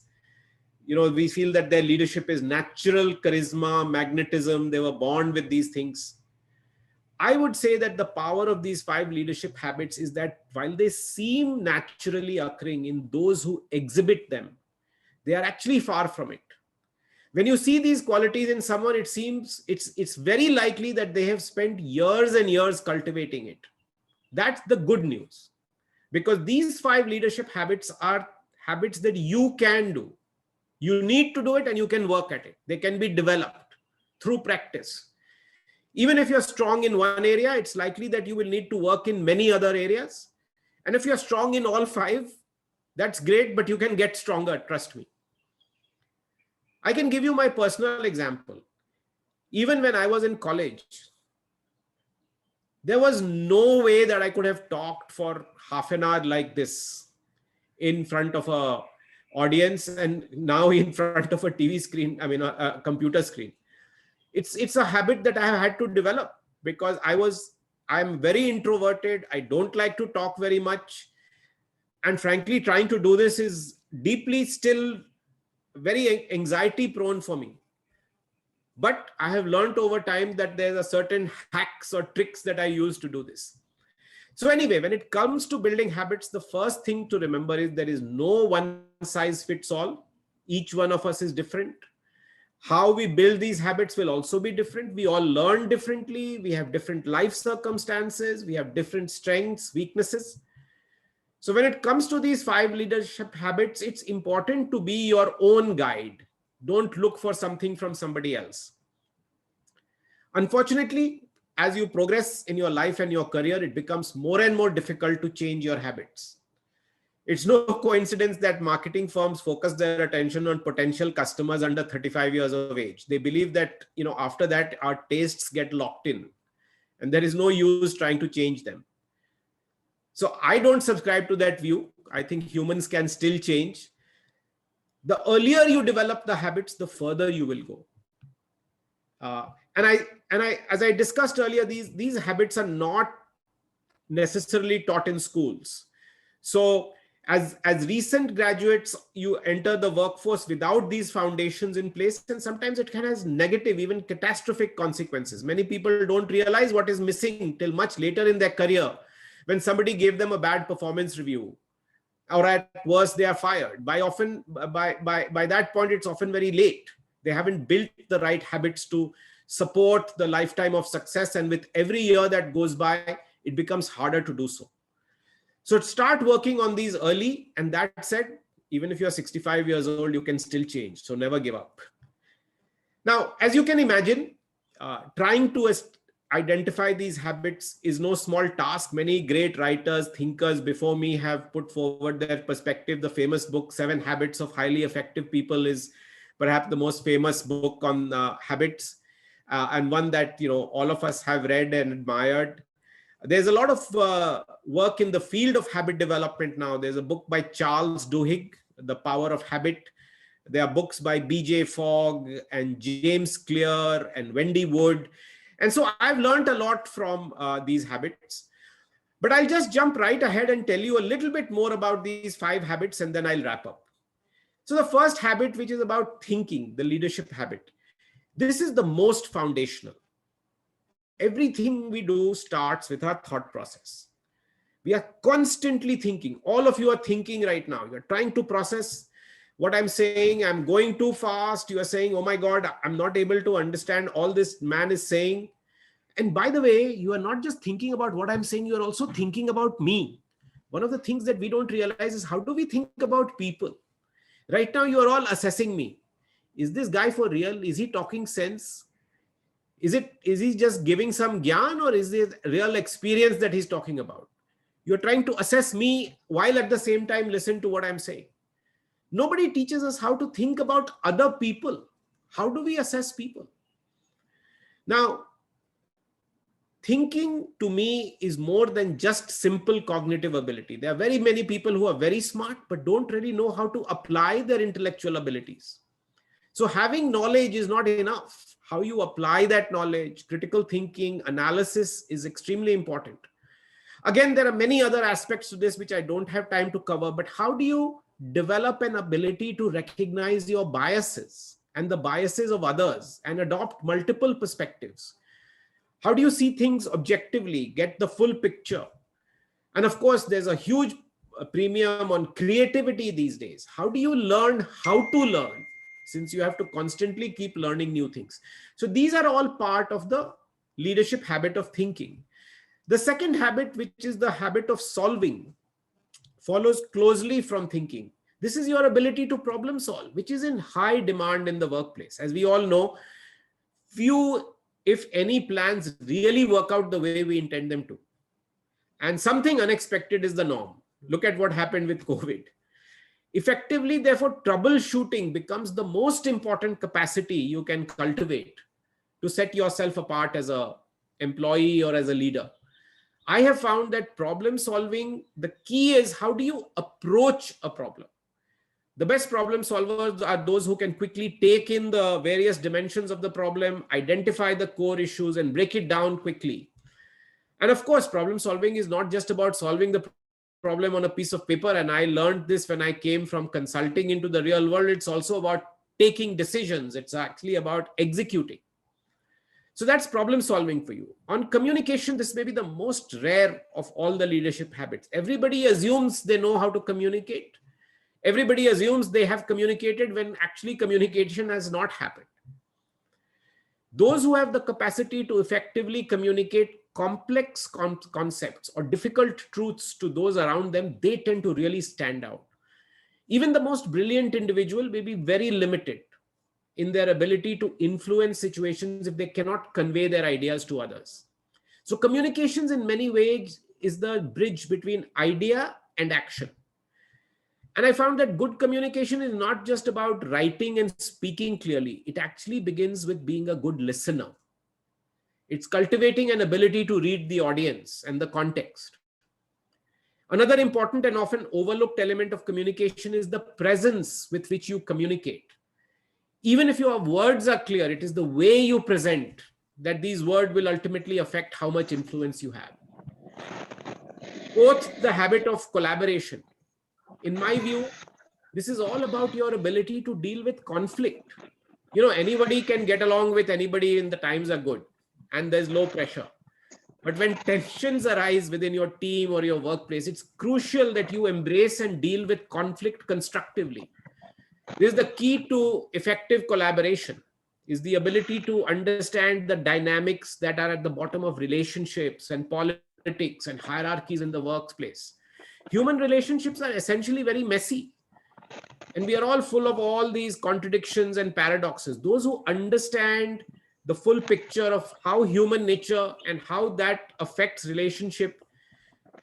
You know, we feel that their leadership is natural charisma, magnetism. They were born with these things. I would say that the power of these 5 leadership habits is that while they seem naturally occurring in those who exhibit them, they are actually far from it. When you see these qualities in someone, it seems it's very likely that they have spent years and years cultivating it. That's the good news, because these 5 leadership habits are habits that you can do. You need to do it and you can work at it. They can be developed through practice. Even if you're strong in one area, it's likely that you will need to work in many other areas. And if you're strong in all 5, that's great, but you can get stronger, trust me. I can give you my personal example. Even when I was in college, there was no way that I could have talked for half an hour like this in front of a audience and now in front of a TV screen, a computer screen. It's a habit that I have had to develop because I'm very introverted. I don't like to talk very much. And frankly, trying to do this is deeply still very anxiety prone for me. But I have learned over time that there's a certain hacks or tricks that I use to do this. So anyway, when it comes to building habits, the first thing to remember is there is no one size fits all. Each one of us is different. How we build these habits will also be different. We all learn differently. We have different life circumstances. We have different strengths, weaknesses. So when it comes to these 5 leadership habits, it's important to be your own guide. Don't look for something from somebody else. Unfortunately, as you progress in your life and your career, it becomes more and more difficult to change your habits. It's no coincidence that marketing firms focus their attention on potential customers under 35 years of age. They believe that, after that, our tastes get locked in and there is no use trying to change them. So I don't subscribe to that view. I think humans can still change. The earlier you develop the habits, the further you will go. As I discussed earlier, these habits are not necessarily taught in schools. So as recent graduates, you enter the workforce without these foundations in place, and sometimes it can have negative, even catastrophic consequences. Many people don't realize what is missing till much later in their career, when somebody gave them a bad performance review, or at worst, they are fired. By that point, it's often very late. They haven't built the right habits to support the lifetime of success. And with every year that goes by, it becomes harder to do so. So start working on these early. And that said, even if you're 65 years old, you can still change. So never give up. Now, as you can imagine, trying to identify these habits is no small task. Many great writers, thinkers before me have put forward their perspective. The famous book, 7 Habits of Highly Effective People, is perhaps the most famous book on habits, and one that all of us have read and admired. There's a lot of work in the field of habit development now. There's a book by Charles Duhigg, The Power of Habit. There are books by B.J. Fogg and James Clear and Wendy Wood. And so I've learned a lot from these habits. But I'll just jump right ahead and tell you a little bit more about these 5 habits, and then I'll wrap up. So the first habit, which is about thinking, the leadership habit, this is the most foundational. Everything we do starts with our thought process. We are constantly thinking. All of you are thinking right now. You're trying to process what I'm saying. I'm going too fast. You are saying, oh my God, I'm not able to understand all this man is saying. And by the way, you are not just thinking about what I'm saying, you're also thinking about me. One of the things that we don't realize is, how do we think about people? Right now, you are all assessing me. Is this guy for real? Is he talking sense? Is he just giving some gyan, or is it real experience that he's talking about? You're trying to assess me while at the same time listen to what I'm saying. Nobody teaches us how to think about other people. How do we assess people? Now, thinking to me is more than just simple cognitive ability. There are very many people who are very smart, but don't really know how to apply their intellectual abilities. So having knowledge is not enough. How you apply that knowledge, critical thinking, analysis is extremely important. Again, there are many other aspects to this which I don't have time to cover, but how do you develop an ability to recognize your biases and the biases of others and adopt multiple perspectives? How do you see things objectively, get the full picture? And of course, there's a huge premium on creativity these days. How do you learn how to learn, since you have to constantly keep learning new things? So these are all part of the leadership habit of thinking. The second habit, which is the habit of solving, follows closely from thinking. This is your ability to problem solve, which is in high demand in the workplace. As we all know, few, if any, plans really work out the way we intend them to. And something unexpected is the norm. Look at what happened with COVID. Effectively, therefore, troubleshooting becomes the most important capacity you can cultivate to set yourself apart as an employee or as a leader. I have found that problem solving, the key is how do you approach a problem? The best problem solvers are those who can quickly take in the various dimensions of the problem, identify the core issues, and break it down quickly. And of course, problem solving is not just about solving the problem on a piece of paper. And I learned this when I came from consulting into the real world. It's also about taking decisions. It's actually about executing. So that's problem solving for you. On communication, this may be the most rare of all the leadership habits. Everybody assumes they know how to communicate. Everybody assumes they have communicated when actually communication has not happened. Those who have the capacity to effectively communicate complex concepts or difficult truths to those around them, they tend to really stand out. Even the most brilliant individual may be very limited in their ability to influence situations if they cannot convey their ideas to others. So communications in many ways is the bridge between idea and action. And I found that good communication is not just about writing and speaking clearly. It actually begins with being a good listener. It's cultivating an ability to read the audience and the context. Another important and often overlooked element of communication is the presence with which you communicate. Even if your words are clear, it is the way you present that these words will ultimately affect how much influence you have. Fourth, the habit of collaboration. In my view, this is all about your ability to deal with conflict. You know, anybody can get along with anybody when the times are good and there's low pressure. But when tensions arise within your team or your workplace, it's crucial that you embrace and deal with conflict constructively. This is the key to effective collaboration, is the ability to understand the dynamics that are at the bottom of relationships and politics and hierarchies in the workplace. Human relationships are essentially very messy, and we are all full of all these contradictions and paradoxes. Those who understand the full picture of how human nature and how that affects relationship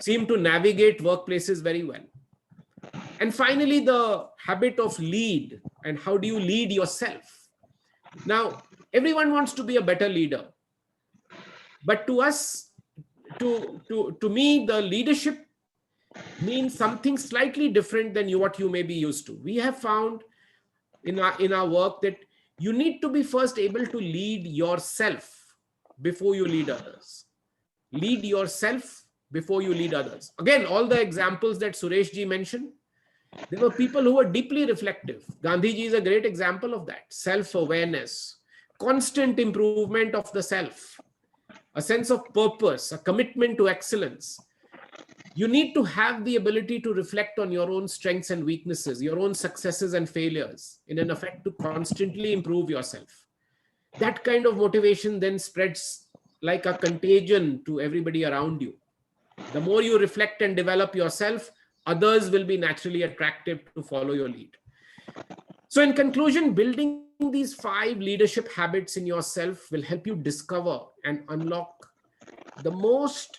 seem to navigate workplaces very well. And finally, the habit of lead, and how do you lead yourself? Now, everyone wants to be a better leader, but to us, to me, the leadership means something slightly different than what you may be used to. We have found in our work that you need to be first able to lead yourself before you lead others. Lead yourself before you lead others. Again, all the examples that Suresh ji mentioned, there were people who were deeply reflective. Gandhi ji is a great example of that. Self-awareness, constant improvement of the self, a sense of purpose, a commitment to excellence. You need to have the ability to reflect on your own strengths and weaknesses, your own successes and failures, in an effort to constantly improve yourself. That kind of motivation then spreads like a contagion to everybody around you. The more you reflect and develop yourself, others will be naturally attracted to follow your lead. So in conclusion, building these 5 leadership habits in yourself will help you discover and unlock the most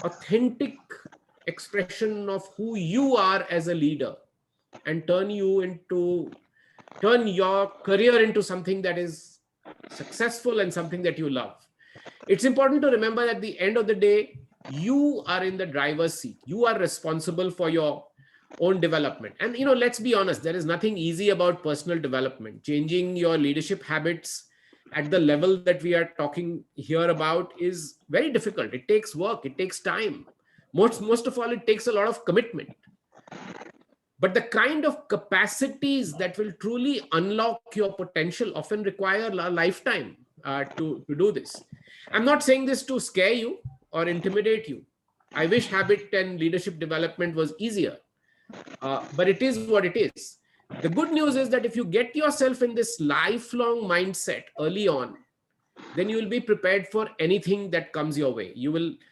authentic expression of who you are as a leader, and turn your career into something that is successful and something that you love. It's important to remember that at the end of the day, you are in the driver's seat. You are responsible for your own development. And let's be honest, there is nothing easy about personal development. Changing your leadership habits at the level that we are talking here about is very difficult. It takes work, it takes time. Most of all, it takes a lot of commitment. But the kind of capacities that will truly unlock your potential often require a lifetime to do this. I'm not saying this to scare you or intimidate you. I wish habit and leadership development was easier, but it is what it is. The good news is that if you get yourself in this lifelong mindset early on, then you will be prepared for anything that comes your way. You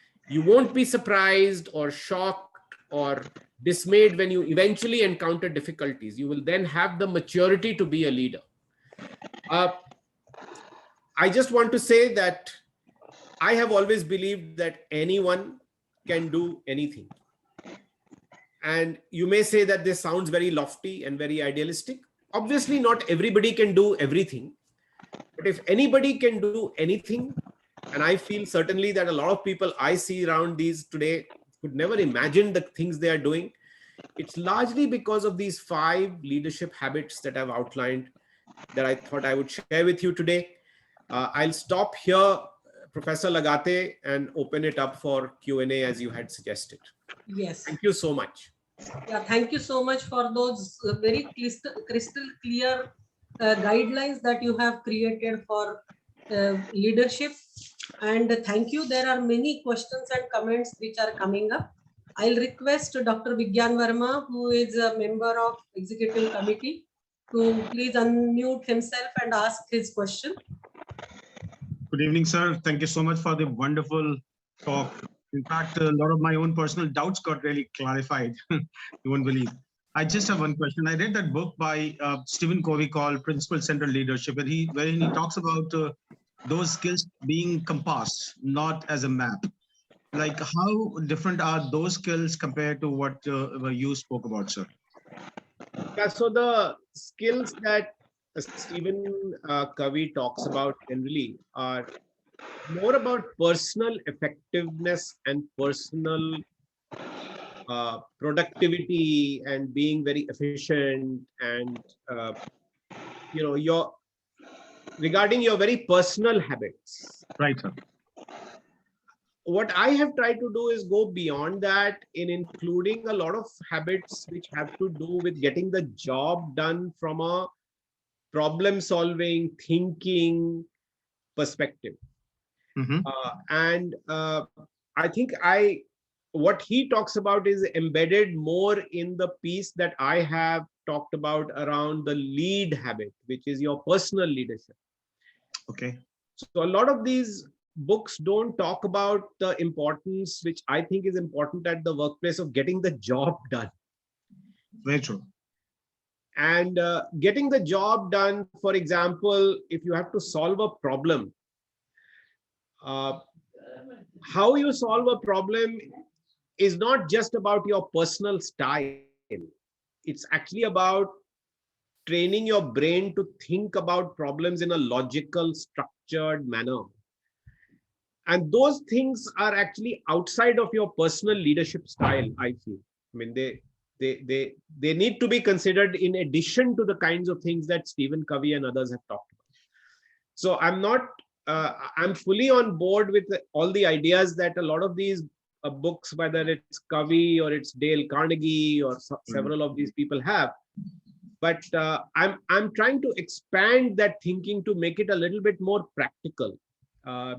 won't be surprised or shocked or dismayed when you eventually encounter difficulties. You will then have the maturity to be a leader. I just want to say that I have always believed that anyone can do anything. And you may say that this sounds very lofty and very idealistic. Obviously, not everybody can do everything. But if anybody can do anything, and I feel certainly that a lot of people I see around these today could never imagine the things they are doing, it's largely because of these 5 leadership habits that I've outlined that I thought I would share with you today. I'll stop here, Professor Lagate, and open it up for Q&A as you had suggested. Yes. Thank you so much. Yeah, thank you so much for those very crystal clear guidelines that you have created for leadership. And thank you. There are many questions and comments which are coming up. I'll request Dr. Vigyan Verma, who is a member of Executive Committee, to please unmute himself and ask his question. Good evening, sir. Thank you so much for the wonderful talk. In fact, a lot of my own personal doubts got really clarified. You won't believe. I just have one question. I read that book by Stephen Covey called Principle-Centered Leadership, wherein he talks about those skills being compassed, not as a map. Like, how different are those skills compared to what you spoke about, sir? Yeah, so the skills that Stephen Covey talks about generally are more about personal effectiveness and personal productivity and being very efficient, and regarding your very personal habits. Right, sir. What I have tried to do is go beyond that in including a lot of habits which have to do with getting the job done from a problem solving, thinking perspective. Mm-hmm. I think what he talks about is embedded more in the piece that I have talked about around the lead habit, which is your personal leadership. Okay. So a lot of these books don't talk about the importance, which I think is important at the workplace, of getting the job done. Very true. And getting the job done, for example, if you have to solve a problem, how you solve a problem is not just about your personal style. It's actually about training your brain to think about problems in a logical, structured manner. And those things are actually outside of your personal leadership style, I feel. I mean, they need to be considered in addition to the kinds of things that Stephen Covey and others have talked about. So I'm fully on board with all the ideas that a lot of these books, whether it's Covey or it's Dale Carnegie or several of these people have. But I'm trying to expand that thinking to make it a little bit more practical,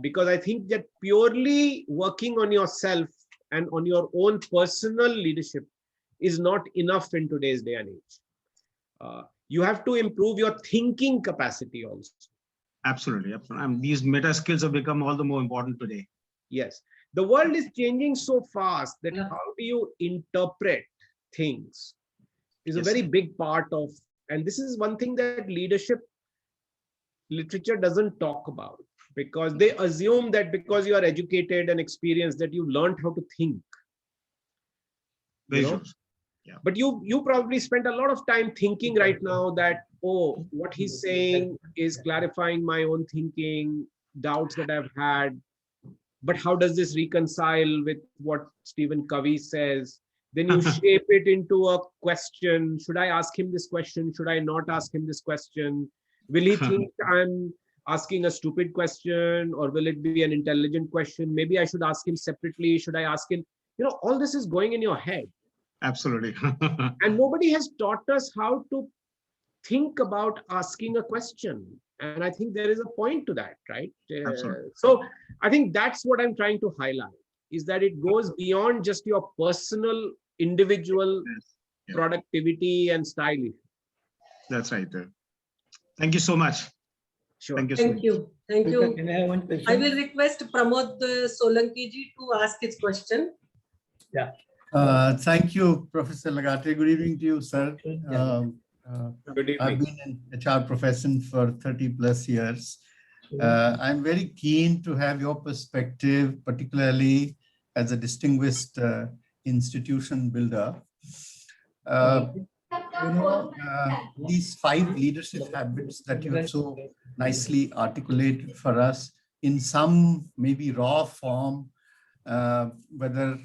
because I think that purely working on yourself and on your own personal leadership is not enough in today's day and age. You have to improve your thinking capacity also. Absolutely. These meta skills have become all the more important today. Yes. The world is changing so fast that how do you interpret things is a very big part of and this is one thing that leadership literature doesn't talk about, because they assume that because you are educated and experienced that you learned how to think. Very You know? true. But you probably spent a lot of time thinking right now that, oh, what he's saying is clarifying my own thinking, doubts that I've had. But how does this reconcile with what Stephen Covey says? Then you shape it into a question. Should I ask him this question? Should I not ask him this question? Will he think I'm asking a stupid question, or will it be an intelligent question? Maybe I should ask him separately. Should I ask him? All this is going in your head. Absolutely. And nobody has taught us how to think about asking a question. And I think there is a point to that, right? Absolutely. So I think that's what I'm trying to highlight, is that it goes beyond just your personal, individual Yeah. productivity and style. That's right. Thank you so much. Sure. Thank you so Thank much. you. Thank you. Can I have one question? I will request Pramod Solanki ji to ask his question. Thank you, Professor Lagate. Good evening to you, sir. Good I've evening. been in HR profession for 30 plus years. I'm very keen to have your perspective, particularly as a distinguished institution builder. These 5 leadership habits that you have so nicely articulated for us in some maybe raw form, whether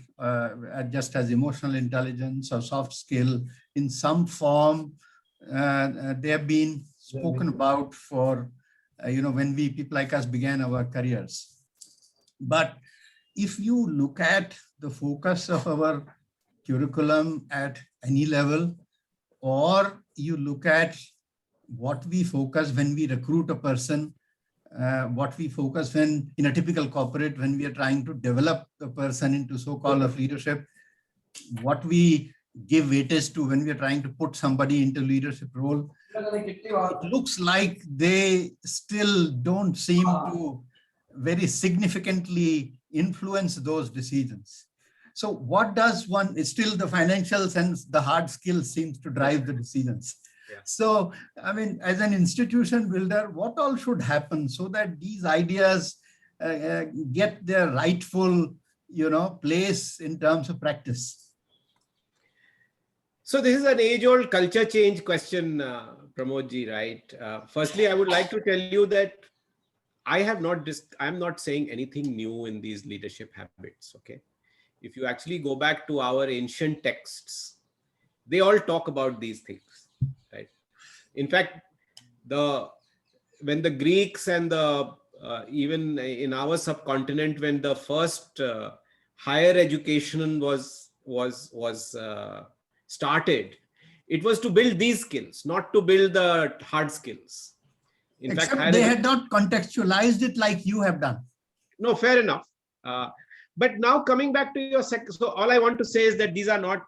just as emotional intelligence or soft skill, in some form, they have been spoken about for, when people like us began our careers. But if you look at the focus of our curriculum at any level, or you look at what we focus when we recruit a person, what we focus when in a typical corporate, when we are trying to develop the person into so-called of leadership, what we give weightage to when we are trying to put somebody into leadership role, it looks like they still don't seem to very significantly influence those decisions. So what does one, it's still the financial sense, the hard skills seems to drive the decisions. Yeah. So, I mean, as an institution builder, what all should happen so that these ideas get their rightful, place in terms of practice? So this is an age-old culture change question, Pramod ji, right? Firstly, I would like to tell you that I'm not saying anything new in these leadership habits, okay? If you actually go back to our ancient texts, they all talk about these things, right? In fact, when the Greeks and even in our subcontinent, when the first higher education was started, it was to build these skills, not to build the hard skills. In Except fact, they had not contextualized it like you have done. No, fair enough. But now coming back to your second, so all I want to say is that these are not,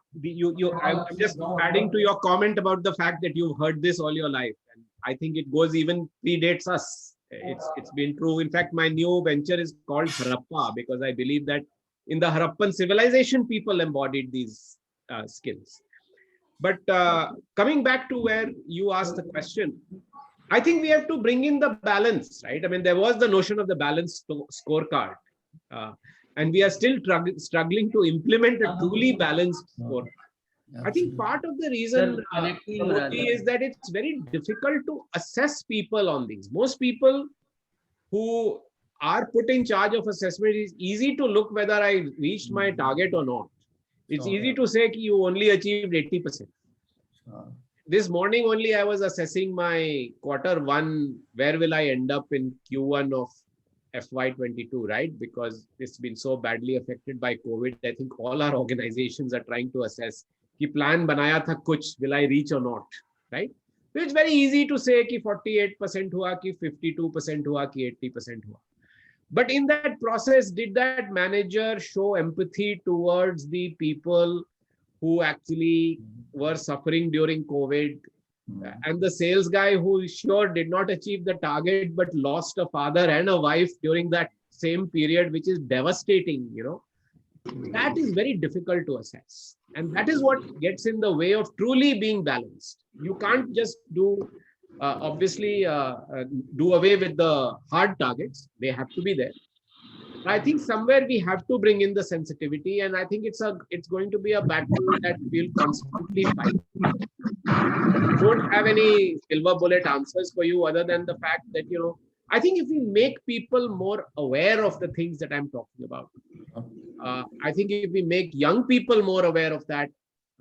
I'm just adding to your comment about the fact that you've heard this all your life. And I think it goes even predates us. It's been true. In fact, my new venture is called Harappa, because I believe that in the Harappan civilization, people embodied these skills. But coming back to where you asked the question, I think we have to bring in the balance, right? I mean, there was the notion of the balanced scorecard. And we are still struggling to implement a truly balanced scorecard. I think part of the reason is that it's very difficult to assess people on these. Most people who are put in charge of assessment, is easy to look whether I reached my target or not. It's easy to say you only achieved 80%. This morning only I was assessing my Q1, where will I end up in Q1 of FY22, right? Because it's been so badly affected by COVID. I think all our organizations are trying to assess ki plan banaya tha kuch, will I reach or not, right? So it's very easy to say ki 48% hua, ki 52% hua, ki 80% hua. But in that process, did that manager show empathy towards the people who actually were suffering during COVID? And the sales guy who sure did not achieve the target, but lost a father and a wife during that same period, which is devastating, that is very difficult to assess. And that is what gets in the way of truly being balanced. You can't just do, obviously, do away with the hard targets. They have to be there. I think somewhere we have to bring in the sensitivity, and I think it's going to be a battle that we'll constantly fight. I don't have any silver bullet answers for you other than the fact that, I think if we make people more aware of the things that I'm talking about, I think if we make young people more aware of that,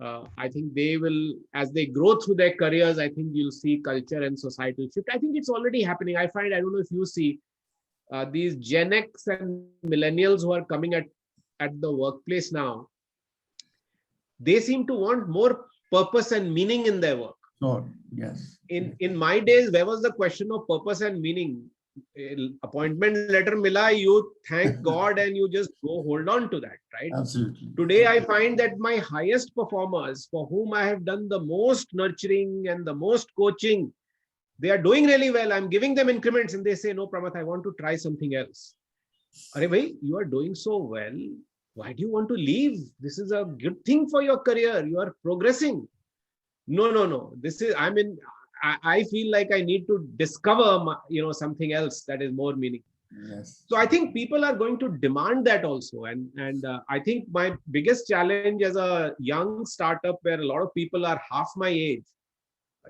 I think they will, as they grow through their careers, I think you'll see culture and societal shift. I think it's already happening. I don't know if you see these Gen X and millennials who are coming at the workplace now, they seem to want more purpose and meaning in their work. Sure. Yes. In my days, where was the question of purpose and meaning? Appointment letter mila, you thank God and you just go hold on to that, right? Absolutely. Today, I find that my highest performers, for whom I have done the most nurturing and the most coaching, they are doing really well. I'm giving them increments and they say, no, Pramath, I want to try something else. Arey bhai, you are doing so well. Why do you want to leave? This is a good thing for your career. You are progressing. No. I feel like I need to discover, something else that is more meaningful. Yes. So I think people are going to demand that also. And I think my biggest challenge as a young startup where a lot of people are half my age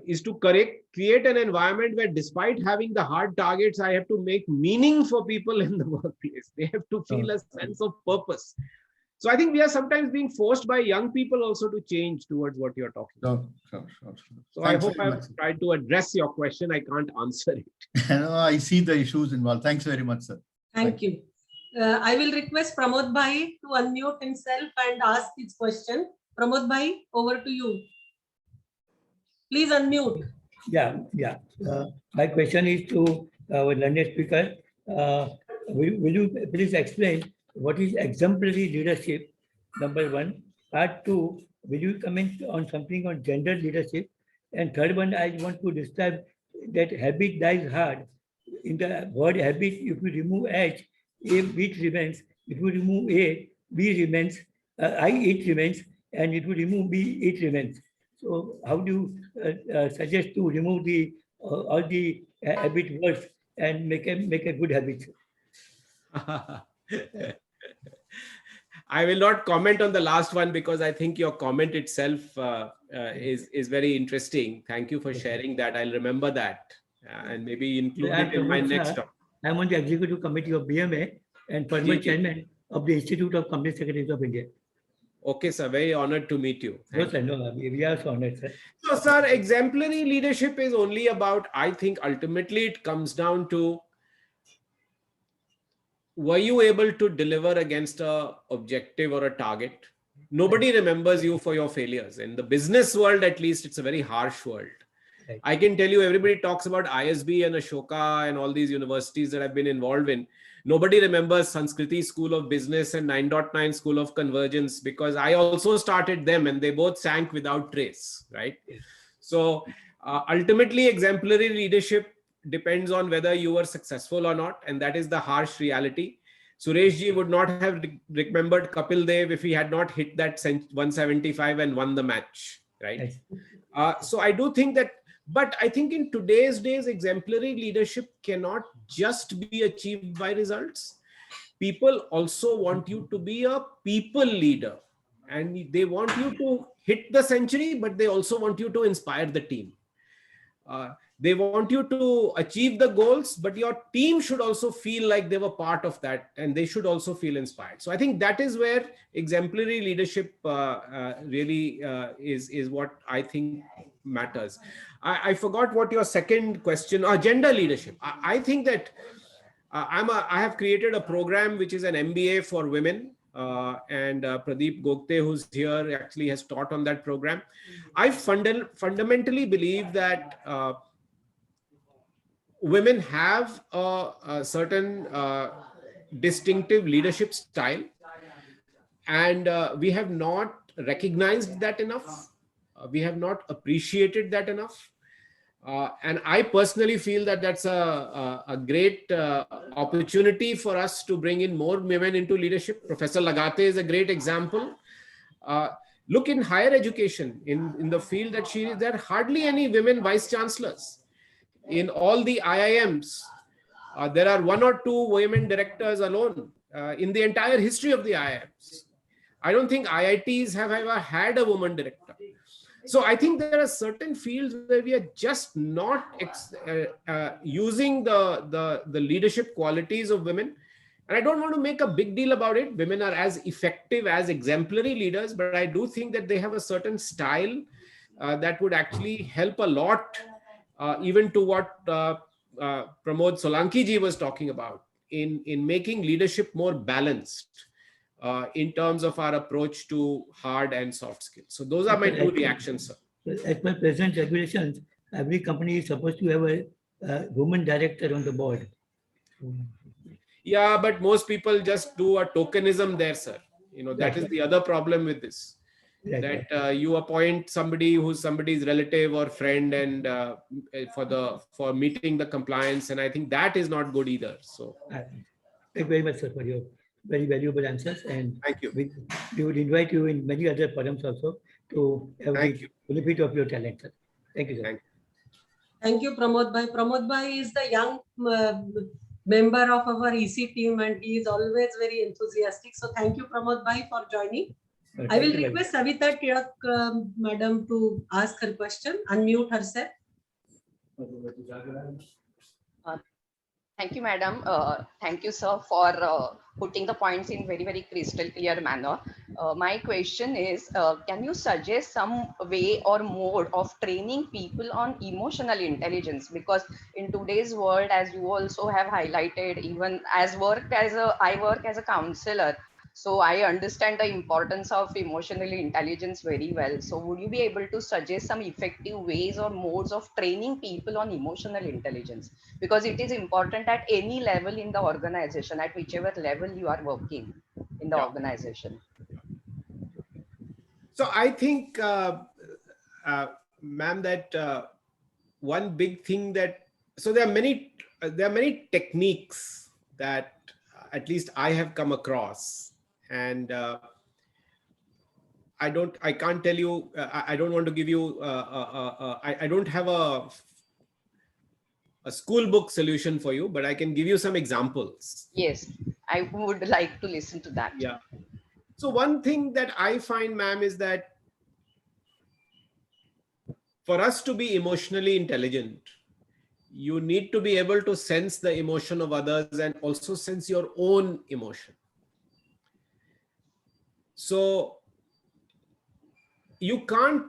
is to create an environment where, despite having the hard targets, I have to make meaning for people in the workplace. They have to feel a sense of purpose. So I think we are sometimes being forced by young people also to change towards what you're talking about. Sure. So Thanks I hope very I've much. tried to address your question. I can't answer it. No, I see the issues involved. Thanks very much, sir. Thank you. I will request Pramod Bhai to unmute himself and ask his question. Pramod Bhai, over to you. Please unmute. Yeah. My question is to our learned speaker. Will you please explain what is exemplary leadership? Number one. Part two, will you comment on something on gender leadership? And third one, I want to describe that habit dies hard. In the word habit, if you remove H, A, B remains. If you remove A, B remains. I, it remains. And if you remove B, it remains. So how do you suggest to remove the all the habit words and make a good habit? I will not comment on the last one because I think your comment itself is very interesting. Thank you for sharing that. I'll remember that and maybe include it in my next talk. I'm on the executive committee of BMA and former chairman of the Institute of Company Secretaries of India. Okay, sir. Very honored to meet you. No, sir. No, we are so honored, sir. So, sir, exemplary leadership is only about, I think, ultimately it comes down to, were you able to deliver against an objective or a target? Nobody remembers you for your failures. In the business world, at least, it's a very harsh world. Right. I can tell you, everybody talks about ISB and Ashoka and all these universities that I've been involved in. Nobody remembers Sanskriti School of Business and 9.9 School of Convergence because I also started them and they both sank without trace, right? Yes. So ultimately, exemplary leadership depends on whether you were successful or not, and that is the harsh reality. Sureshji would not have remembered Kapil Dev if he had not hit that 175 and won the match, right? Yes. So I do think that, but I think in today's days, exemplary leadership cannot just be achieved by results. People also want you to be a people leader, and they want you to hit the century, but they also want you to inspire the team. They want you to achieve the goals, but your team should also feel like they were part of that and they should also feel inspired. So I think that is where exemplary leadership really is what I think matters. I forgot what your second question, gender leadership. I think that I have created a program which is an MBA for women. And Pradeep Gogte, who's here, actually has taught on that program. I fundamentally believe that women have a certain distinctive leadership style, and we have not recognized that enough. We have not appreciated that enough. And I personally feel that that's a great opportunity for us to bring in more women into leadership. Professor Lagate is a great example. Look in higher education, in the field that she is, there are hardly any women vice chancellors. In all the IIMs, there are 1 or 2 women directors alone in the entire history of the IIMs. I don't think IITs have ever had a woman director. So I think there are certain fields where we are just not using the leadership qualities of women. And I don't want to make a big deal about it. Women are as effective, as exemplary leaders, but I do think that they have a certain style that would actually help a lot, even to what Pramod Solanki ji was talking about, in making leadership more balanced in terms of our approach to hard and soft skills. So those are my 2 reactions, sir. As per present regulations, every company is supposed to have a woman director on the board. Yeah, but most people just do a tokenism there, sir. You know, that is the other problem with this. Right, That you appoint somebody who's somebody's relative or friend, and for meeting the compliance, and I think that is not good either. So Thank you very much, sir, for your very valuable answers. And thank you. we would invite you in many other forums also to have Thank the benefit of your talent, sir. Thank you, sir. Thank you. Thank you, Pramod Bhai. Pramod Bhai is the young member of our EC team, and he is always very enthusiastic. So thank you, Pramod Bhai, for joining. I will request Savita Tirak madam to ask her question, unmute herself. Thank you, madam. Thank you, sir, for putting the points in very, very crystal clear manner. My question is, can you suggest some way or mode of training people on emotional intelligence? Because in today's world, as you also have highlighted, even I work as a counselor. So I understand the importance of emotional intelligence very well. So would you be able to suggest some effective ways or modes of training people on emotional intelligence? Because it is important at any level in the organization, at whichever level you are working in the organization. So I think, ma'am, that one big thing so there are many techniques that at least I have come across. And I can't tell you, I don't want to give you, I don't have a school book solution for you, but I can give you some examples. Yes, I would like to listen to that. Yeah. So one thing that I find, ma'am, is that for us to be emotionally intelligent, you need to be able to sense the emotion of others and also sense your own emotion. So you can't,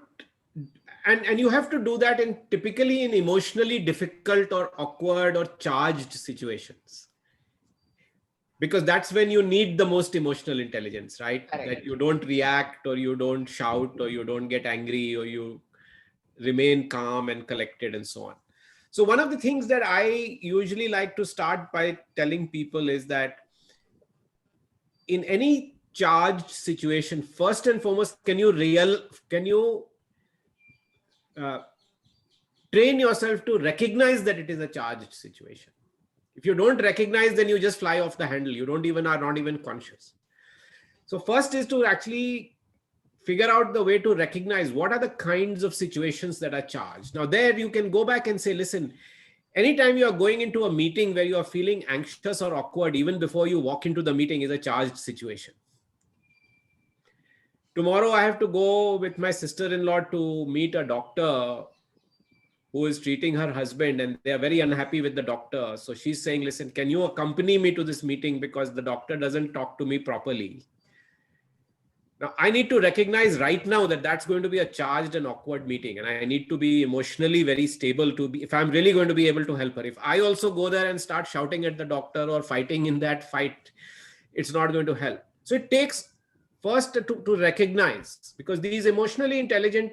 and you have to do that typically in emotionally difficult or awkward or charged situations, because that's when you need the most emotional intelligence, right? Correct. That you don't react, or you don't shout, or you don't get angry, or you remain calm and collected and so on. So one of the things that I usually like to start by telling people is that in any charged situation, first and foremost, can you train yourself to recognize that it is a charged situation? If you don't recognize, then you just fly off the handle. You are not even conscious. So first is to actually figure out the way to recognize what are the kinds of situations that are charged. Now there you can go back and say, listen, anytime you are going into a meeting where you are feeling anxious or awkward, even before you walk into the meeting, is a charged situation. Tomorrow I have to go with my sister-in-law to meet a doctor who is treating her husband, and they are very unhappy with the doctor. So she's saying, listen, can you accompany me to this meeting because the doctor doesn't talk to me properly? Now I need to recognize right now that that's going to be a charged and awkward meeting, and I need to be emotionally very stable if I'm really going to be able to help her. If I also go there and start shouting at the doctor or fighting in that fight, it's not going to help. So it takes first to recognize, because these emotionally intelligent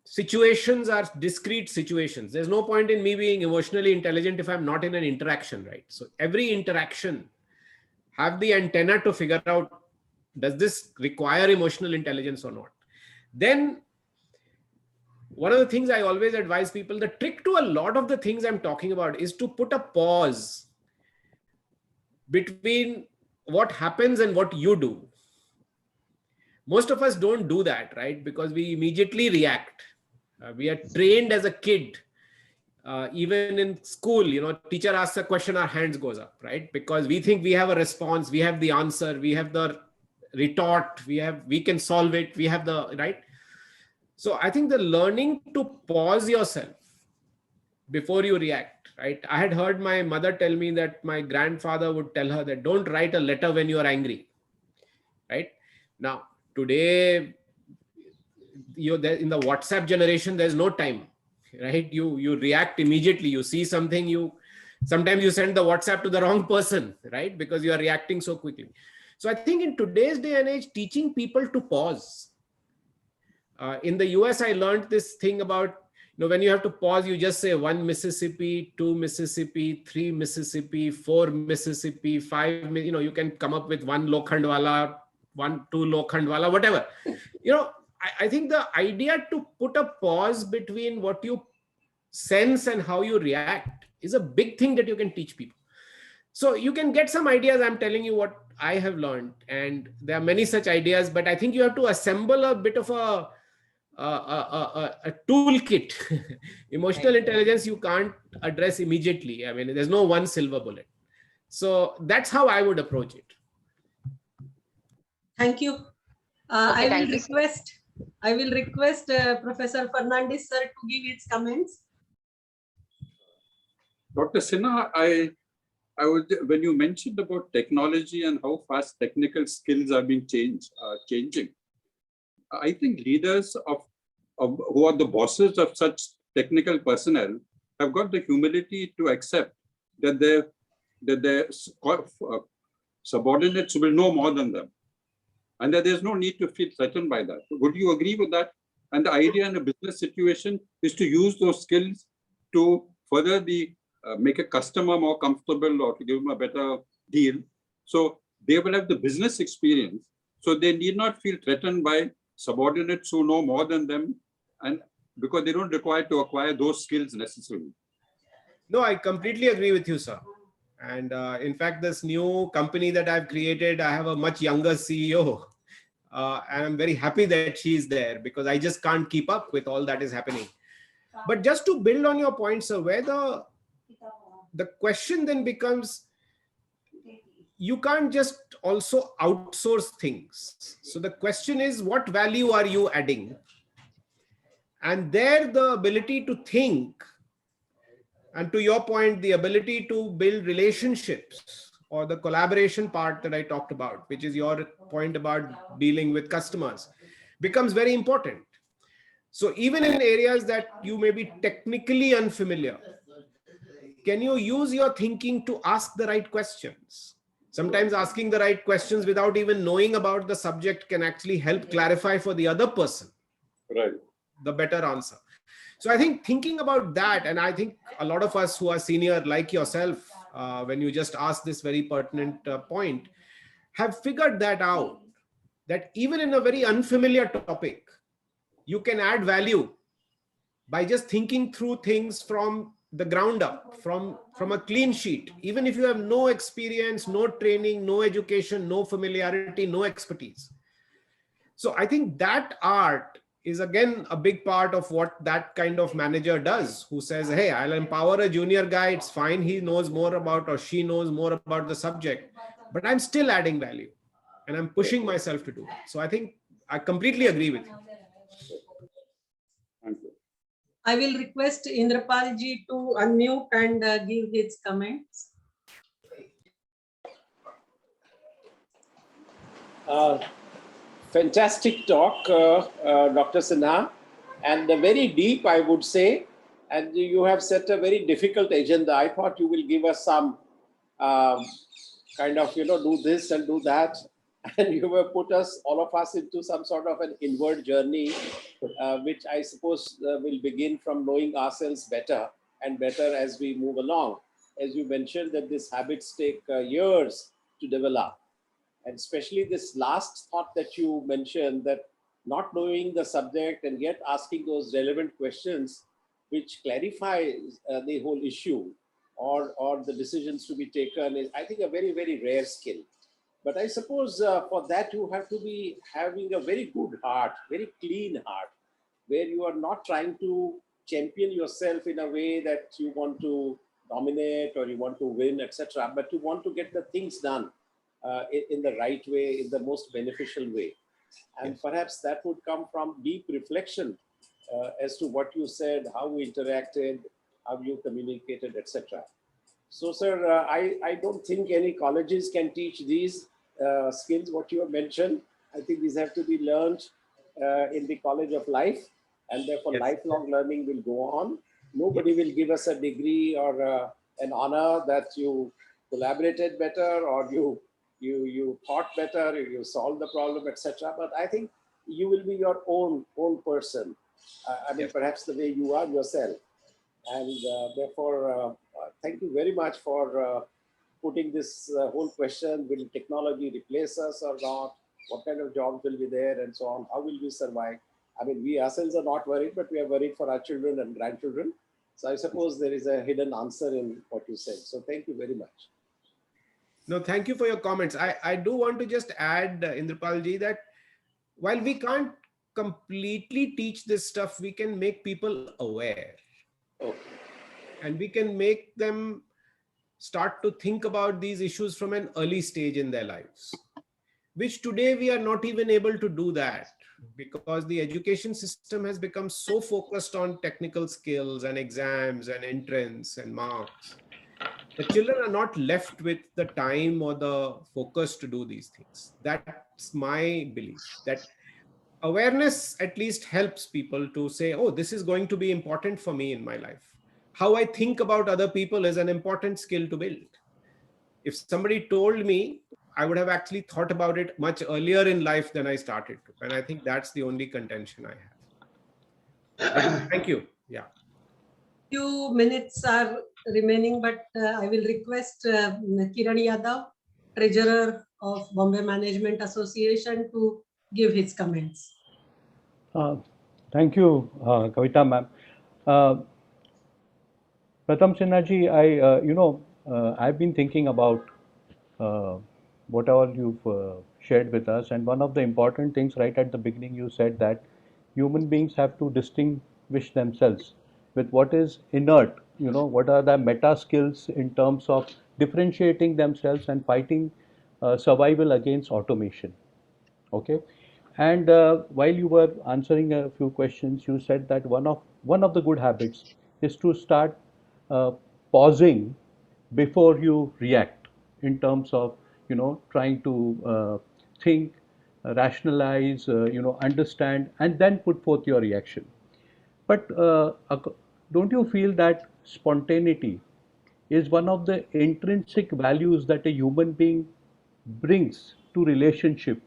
situations are discrete situations. There's no point in me being emotionally intelligent if I'm not in an interaction, right? So every interaction, have the antenna to figure out, does this require emotional intelligence or not? Then one of the things I always advise people, the trick to a lot of the things I'm talking about is to put a pause between what happens and what you do. most of us don't do that, right? Because we immediately react. We are trained as a kid. Even in school, teacher asks a question, our hands goes up, right? Because we think we have a response, we have the answer, we have the retort, we can solve it, we have the right. So I think the learning to pause yourself before you react, right? I had heard my mother tell me that my grandfather would tell her that don't write a letter when you are angry, right? Now, today, in the WhatsApp generation, there's no time, right? You react immediately. You see something, sometimes you send the WhatsApp to the wrong person, right? Because you are reacting so quickly. So I think in today's day and age, teaching people to pause. In the US, I learned this thing about, when you have to pause, you just say 1 Mississippi, 2 Mississippi, 3 Mississippi, 4 Mississippi, 5, you can come up with 1 Lokhandwala, 2 Lokhandwala, whatever. I think the idea to put a pause between what you sense and how you react is a big thing that you can teach people. So you can get some ideas. I'm telling you what I have learned, and there are many such ideas, but I think you have to assemble a bit of a toolkit. Emotional intelligence you can't address immediately. I mean, there's no one silver bullet. So that's how I would approach it. Thank you. Okay, I will request Professor Fernandes sir to give his comments. Dr. Sinha, I would, when you mentioned about technology and how fast technical skills are being changing, I think leaders who are the bosses of such technical personnel have got the humility to accept that their subordinates will know more than them, and that there's no need to feel threatened by that. Would you agree with that? And the idea in a business situation is to use those skills to further make a customer more comfortable or to give them a better deal. So they will have the business experience, so they need not feel threatened by subordinates who know more than them, and because they don't require to acquire those skills necessarily. No, I completely agree with you, sir. And in fact, this new company that I've created, I have a much younger CEO. And I'm very happy that she's there, because I just can't keep up with all that is happening. But just to build on your point, sir, where the question then becomes, you can't just also outsource things. So the question is, what value are you adding? And there, the ability to think, and to your point, the ability to build relationships, or the collaboration part that I talked about, which is your point about dealing with customers, becomes very important. So even in areas that you may be technically unfamiliar, can you use your thinking to ask the right questions? Sometimes asking the right questions without even knowing about the subject can actually help clarify for the other person the better answer. So I think thinking about that, and I think a lot of us who are senior like yourself, when you just asked this very pertinent point, have figured that out, that even in a very unfamiliar topic, you can add value by just thinking through things from the ground up, from a clean sheet, even if you have no experience, no training, no education, no familiarity, no expertise. So I think that art is again a big part of what that kind of manager does, who says, hey, I'll empower a junior guy. It's fine. He knows more about, or she knows more about the subject, but I'm still adding value and I'm pushing myself to do that. So I think I completely agree with you. Thank you. I will request Indrapal ji to unmute and give his comments. Fantastic talk, Dr. Sinha, and very deep, I would say. And you have set a very difficult agenda. I thought you will give us some kind of, do this and do that. And you have put all of us into some sort of an inward journey, which I suppose will begin from knowing ourselves better and better as we move along. As you mentioned, that these habits take years to develop. And especially this last thought that you mentioned, that not knowing the subject and yet asking those relevant questions which clarify the whole issue or the decisions to be taken is, I think, a very, very rare skill. But I suppose for that you have to be having a very good heart, very clean heart, where you are not trying to champion yourself in a way that you want to dominate or you want to win, etc. But you want to get the things done in the right way, in the most beneficial way. And Yes. perhaps that would come from deep reflection as to what you said, how you interacted, how you communicated, etc. So, sir, I don't think any colleges can teach these skills, what you have mentioned. I think these have to be learned in the college of life, and therefore Yes. lifelong learning will go on. Nobody will give us a degree or an honor that you collaborated better or you thought better, you solved the problem, etc. But I think you will be your own person. I mean, Yes. perhaps the way you are yourself. And therefore, thank you very much for putting this whole question, will technology replace us or not? What kind of jobs will be there and so on? How will we survive? I mean, we ourselves are not worried, but we are worried for our children and grandchildren. So I suppose there is a hidden answer in what you said. So thank you very much. No, thank you for your comments. I do want to just add, Indrapal ji, that while we can't completely teach this stuff, we can make people aware. Okay. And we can make them start to think about these issues from an early stage in their lives, which today we are not even able to do that because the education system has become so focused on technical skills and exams and entrance and marks. The children are not left with the time or the focus to do these things. That's my belief, that awareness at least helps people to say, oh, this is going to be important for me in my life. How I think about other people is an important skill to build. If somebody told me, I would have actually thought about it much earlier in life than I started to. And I think that's the only contention I have. Thank you. Yeah. Few minutes are remaining, but I will request Kiran Yadav, Treasurer of Bombay Management Association, to give his comments. Thank you, Kavita ma'am. Pratham Sinha ji, I've been thinking about whatever you've shared with us, and one of the important things right at the beginning, you said that human beings have to distinguish themselves with what is inert, what are the meta skills in terms of differentiating themselves and fighting survival against automation. Okay. And while you were answering a few questions, you said that one of the good habits is to start uh, pausing before you react, in terms of trying to think, rationalize, understand, and then put forth your reaction. But don't you feel that spontaneity is one of the intrinsic values that a human being brings to relationship,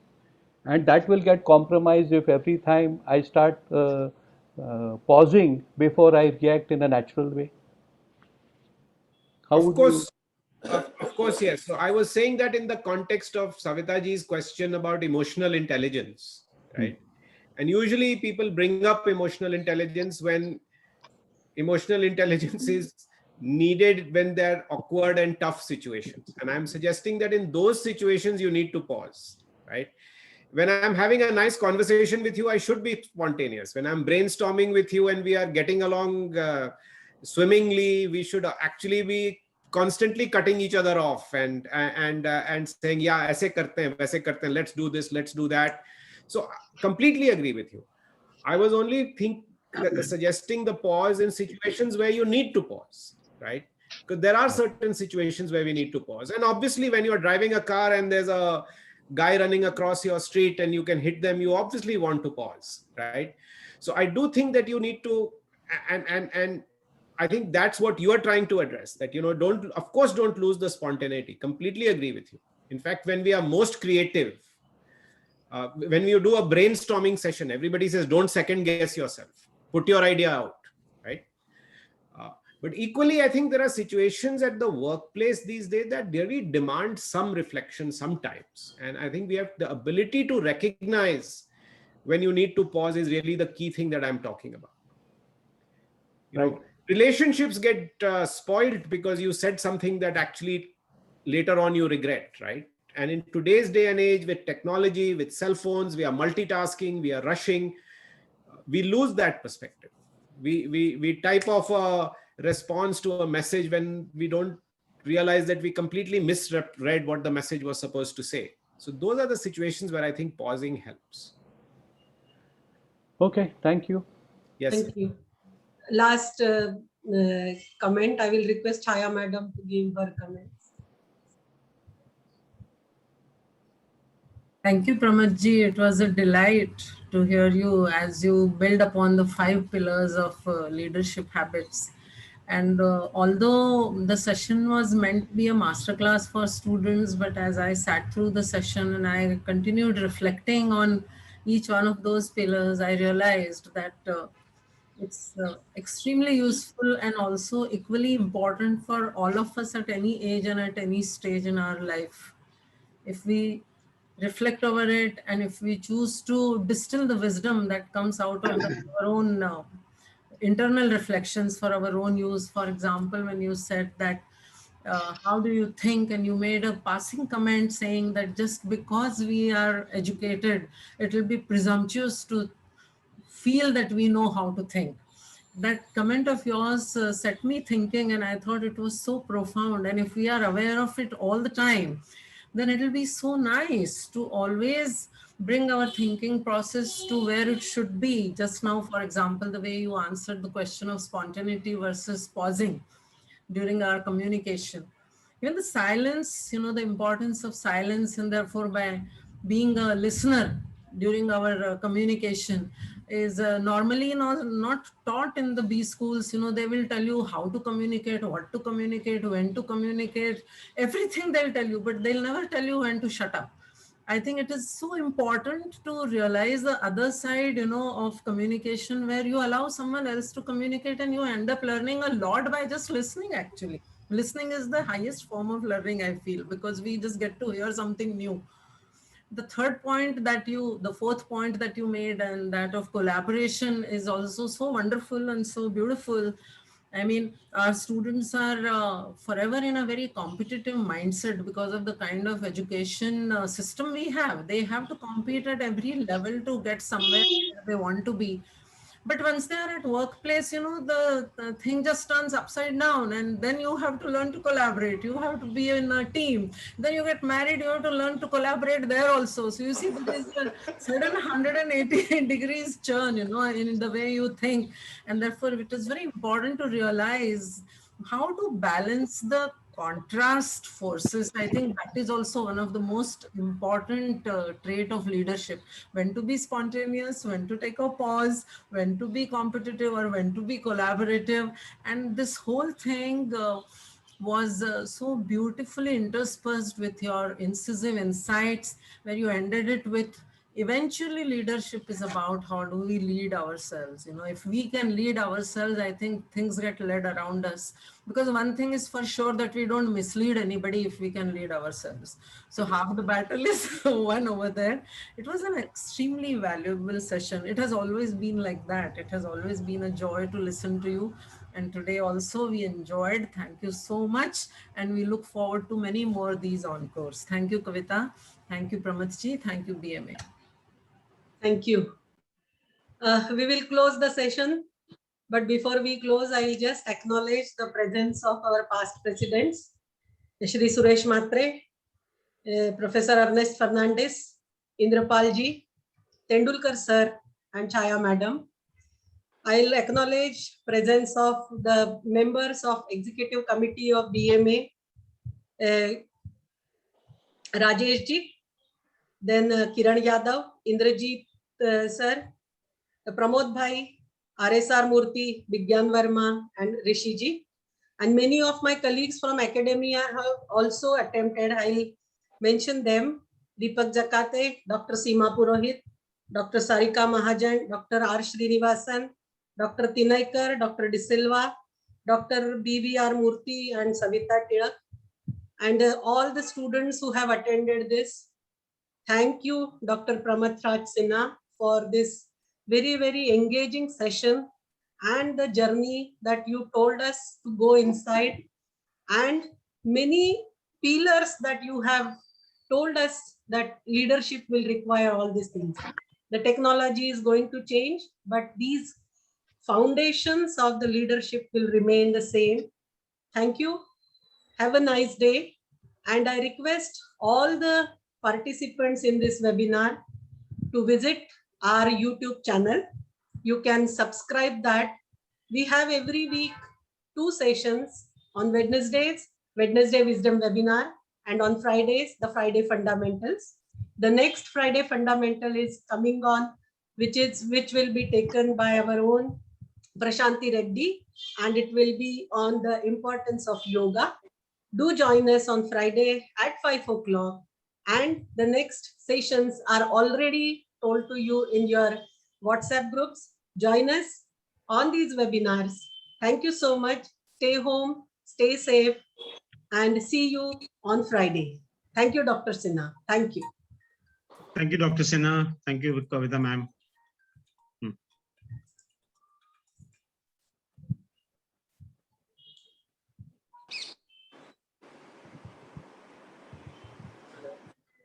and that will get compromised if every time I start pausing before I react in a natural way? How Of would you? course, of course, yes. So I was saying that in the context of Savitaji's question about emotional intelligence, right? And usually people bring up emotional intelligence when emotional intelligence is needed when they're awkward and tough situations. And I'm suggesting that in those situations, you need to pause, right? When I'm having a nice conversation with you, I should be spontaneous. When I'm brainstorming with you and we are getting along swimmingly, we should actually be constantly cutting each other off and saying, yeah, aise karte hain, waise karte hain, let's do this, let's do that. So completely agree with you. I was only suggesting the pause in situations where you need to pause, right? Because there are certain situations where we need to pause. And obviously, when you're driving a car and there's a guy running across your street and you can hit them, you obviously want to pause, right? So I do think that you need to, and I think that's what you are trying to address, that, of course, don't lose the spontaneity. Completely agree with you. In fact, when we are most creative, when you do a brainstorming session, everybody says, don't second guess yourself, put your idea out, right? But equally, I think there are situations at the workplace these days that really demand some reflection sometimes. And I think we have the ability to recognize when you need to pause is really the key thing that I'm talking about. Right. Relationships get spoiled because you said something that actually later on you regret, right? And in today's day and age, with technology, with cell phones, we are multitasking, we are rushing, we lose that perspective. We type of a response to a message when we don't realize that we completely misread what the message was supposed to say. So those are the situations where I think pausing helps. Okay, thank you. Yes. Thank you. Last comment, I will request Chaya Madam to give her comments. Thank you, Pramadji. It was a delight to hear you as you build upon the 5 pillars of leadership habits. And although the session was meant to be a masterclass for students, but as I sat through the session and I continued reflecting on each one of those pillars, I realized that it's extremely useful and also equally important for all of us at any age and at any stage in our life. If we reflect over it and if we choose to distill the wisdom that comes out of our own internal reflections for our own use. For example, when you said that, how do you think, and you made a passing comment saying that just because we are educated, it will be presumptuous to feel that we know how to think. That comment of yours set me thinking, and I thought it was so profound. And if we are aware of it all the time, then it will be so nice to always bring our thinking process to where it should be. Just now, for example, the way you answered the question of spontaneity versus pausing during our communication. Even the silence, the importance of silence, and therefore by being a listener during our communication is normally not taught in the B schools. They will tell you how to communicate, what to communicate, when to communicate, everything they'll tell you, but they'll never tell you when to shut up. I think it is so important to realize the other side, of communication, where you allow someone else to communicate and you end up learning a lot by just listening, actually. Listening is the highest form of learning, I feel, because we just get to hear something new. The fourth point that you made, and that of collaboration, is also so wonderful and so beautiful. I mean, our students are forever in a very competitive mindset because of the kind of education system we have. They have to compete at every level to get somewhere where they want to be. But once they are at workplace, the thing just turns upside down, and then you have to learn to collaborate. You have to be in a team. Then you get married, you have to learn to collaborate there also. So you see, there is a sudden 180 degrees churn, in the way you think. And therefore, it is very important to realize how to balance the contrast forces. I think that is also one of the most important trait of leadership. When to be spontaneous, when to take a pause, when to be competitive, or when to be collaborative. And this whole thing was so beautifully interspersed with your incisive insights, where you ended it with, eventually leadership is about how do we lead ourselves. If we can lead ourselves, I think things get led around us. Because one thing is for sure, that we don't mislead anybody if we can lead ourselves. So half the battle is won over there. It was an extremely valuable session. It has always been like that. It has always been a joy to listen to you. And today also we enjoyed. Thank you so much. And we look forward to many more of these encores. Thank you, Kavita. Thank you, Pramadji. Thank you, BMA. Thank you. We will close the session. But before we close, I will just acknowledge the presence of our past presidents, Shri Suresh Matre, Professor Ernest Fernandez, Indrapal ji, Tendulkar sir, and Chaya madam. I will acknowledge presence of the members of Executive Committee of BMA, Rajesh ji, then Kiran Yadav, Indrajit sir, Pramod bhai, RSR Murthy, Bigyan Verma, and Rishi ji. And many of my colleagues from academia have also attempted. I'll mention them: Deepak Jakate, Dr. Seema Purohit, Dr. Sarika Mahajan, Dr. R. Srinivasan, Dr. Tinaikar, Dr. De Silva, Dr. BVR Murthy, and Savita Tilak, and all the students who have attended this. Thank you, Dr. Pramathraj Sinha, for this very, very engaging session and the journey that you told us to go inside, and many pillars that you have told us that leadership will require all these things. The technology is going to change, but these foundations of the leadership will remain the same. Thank you. Have a nice day. And I request all the participants in this webinar to visit our YouTube channel. You can subscribe that. We have every week 2 sessions on Wednesdays, Wednesday Wisdom webinar, and on Fridays, the Friday Fundamentals. The next Friday Fundamental is coming on, which will be taken by our own Prashanti Reddy, and it will be on the importance of yoga. Do join us on Friday at 5 o'clock. And the next sessions are already told to you in your WhatsApp groups. Join us on these webinars. Thank you so much. Stay home, stay safe, and see you on Friday. Thank you, Dr. Sinha. Thank you. Thank you, Dr. Sinha. Thank you, Kavita ma'am.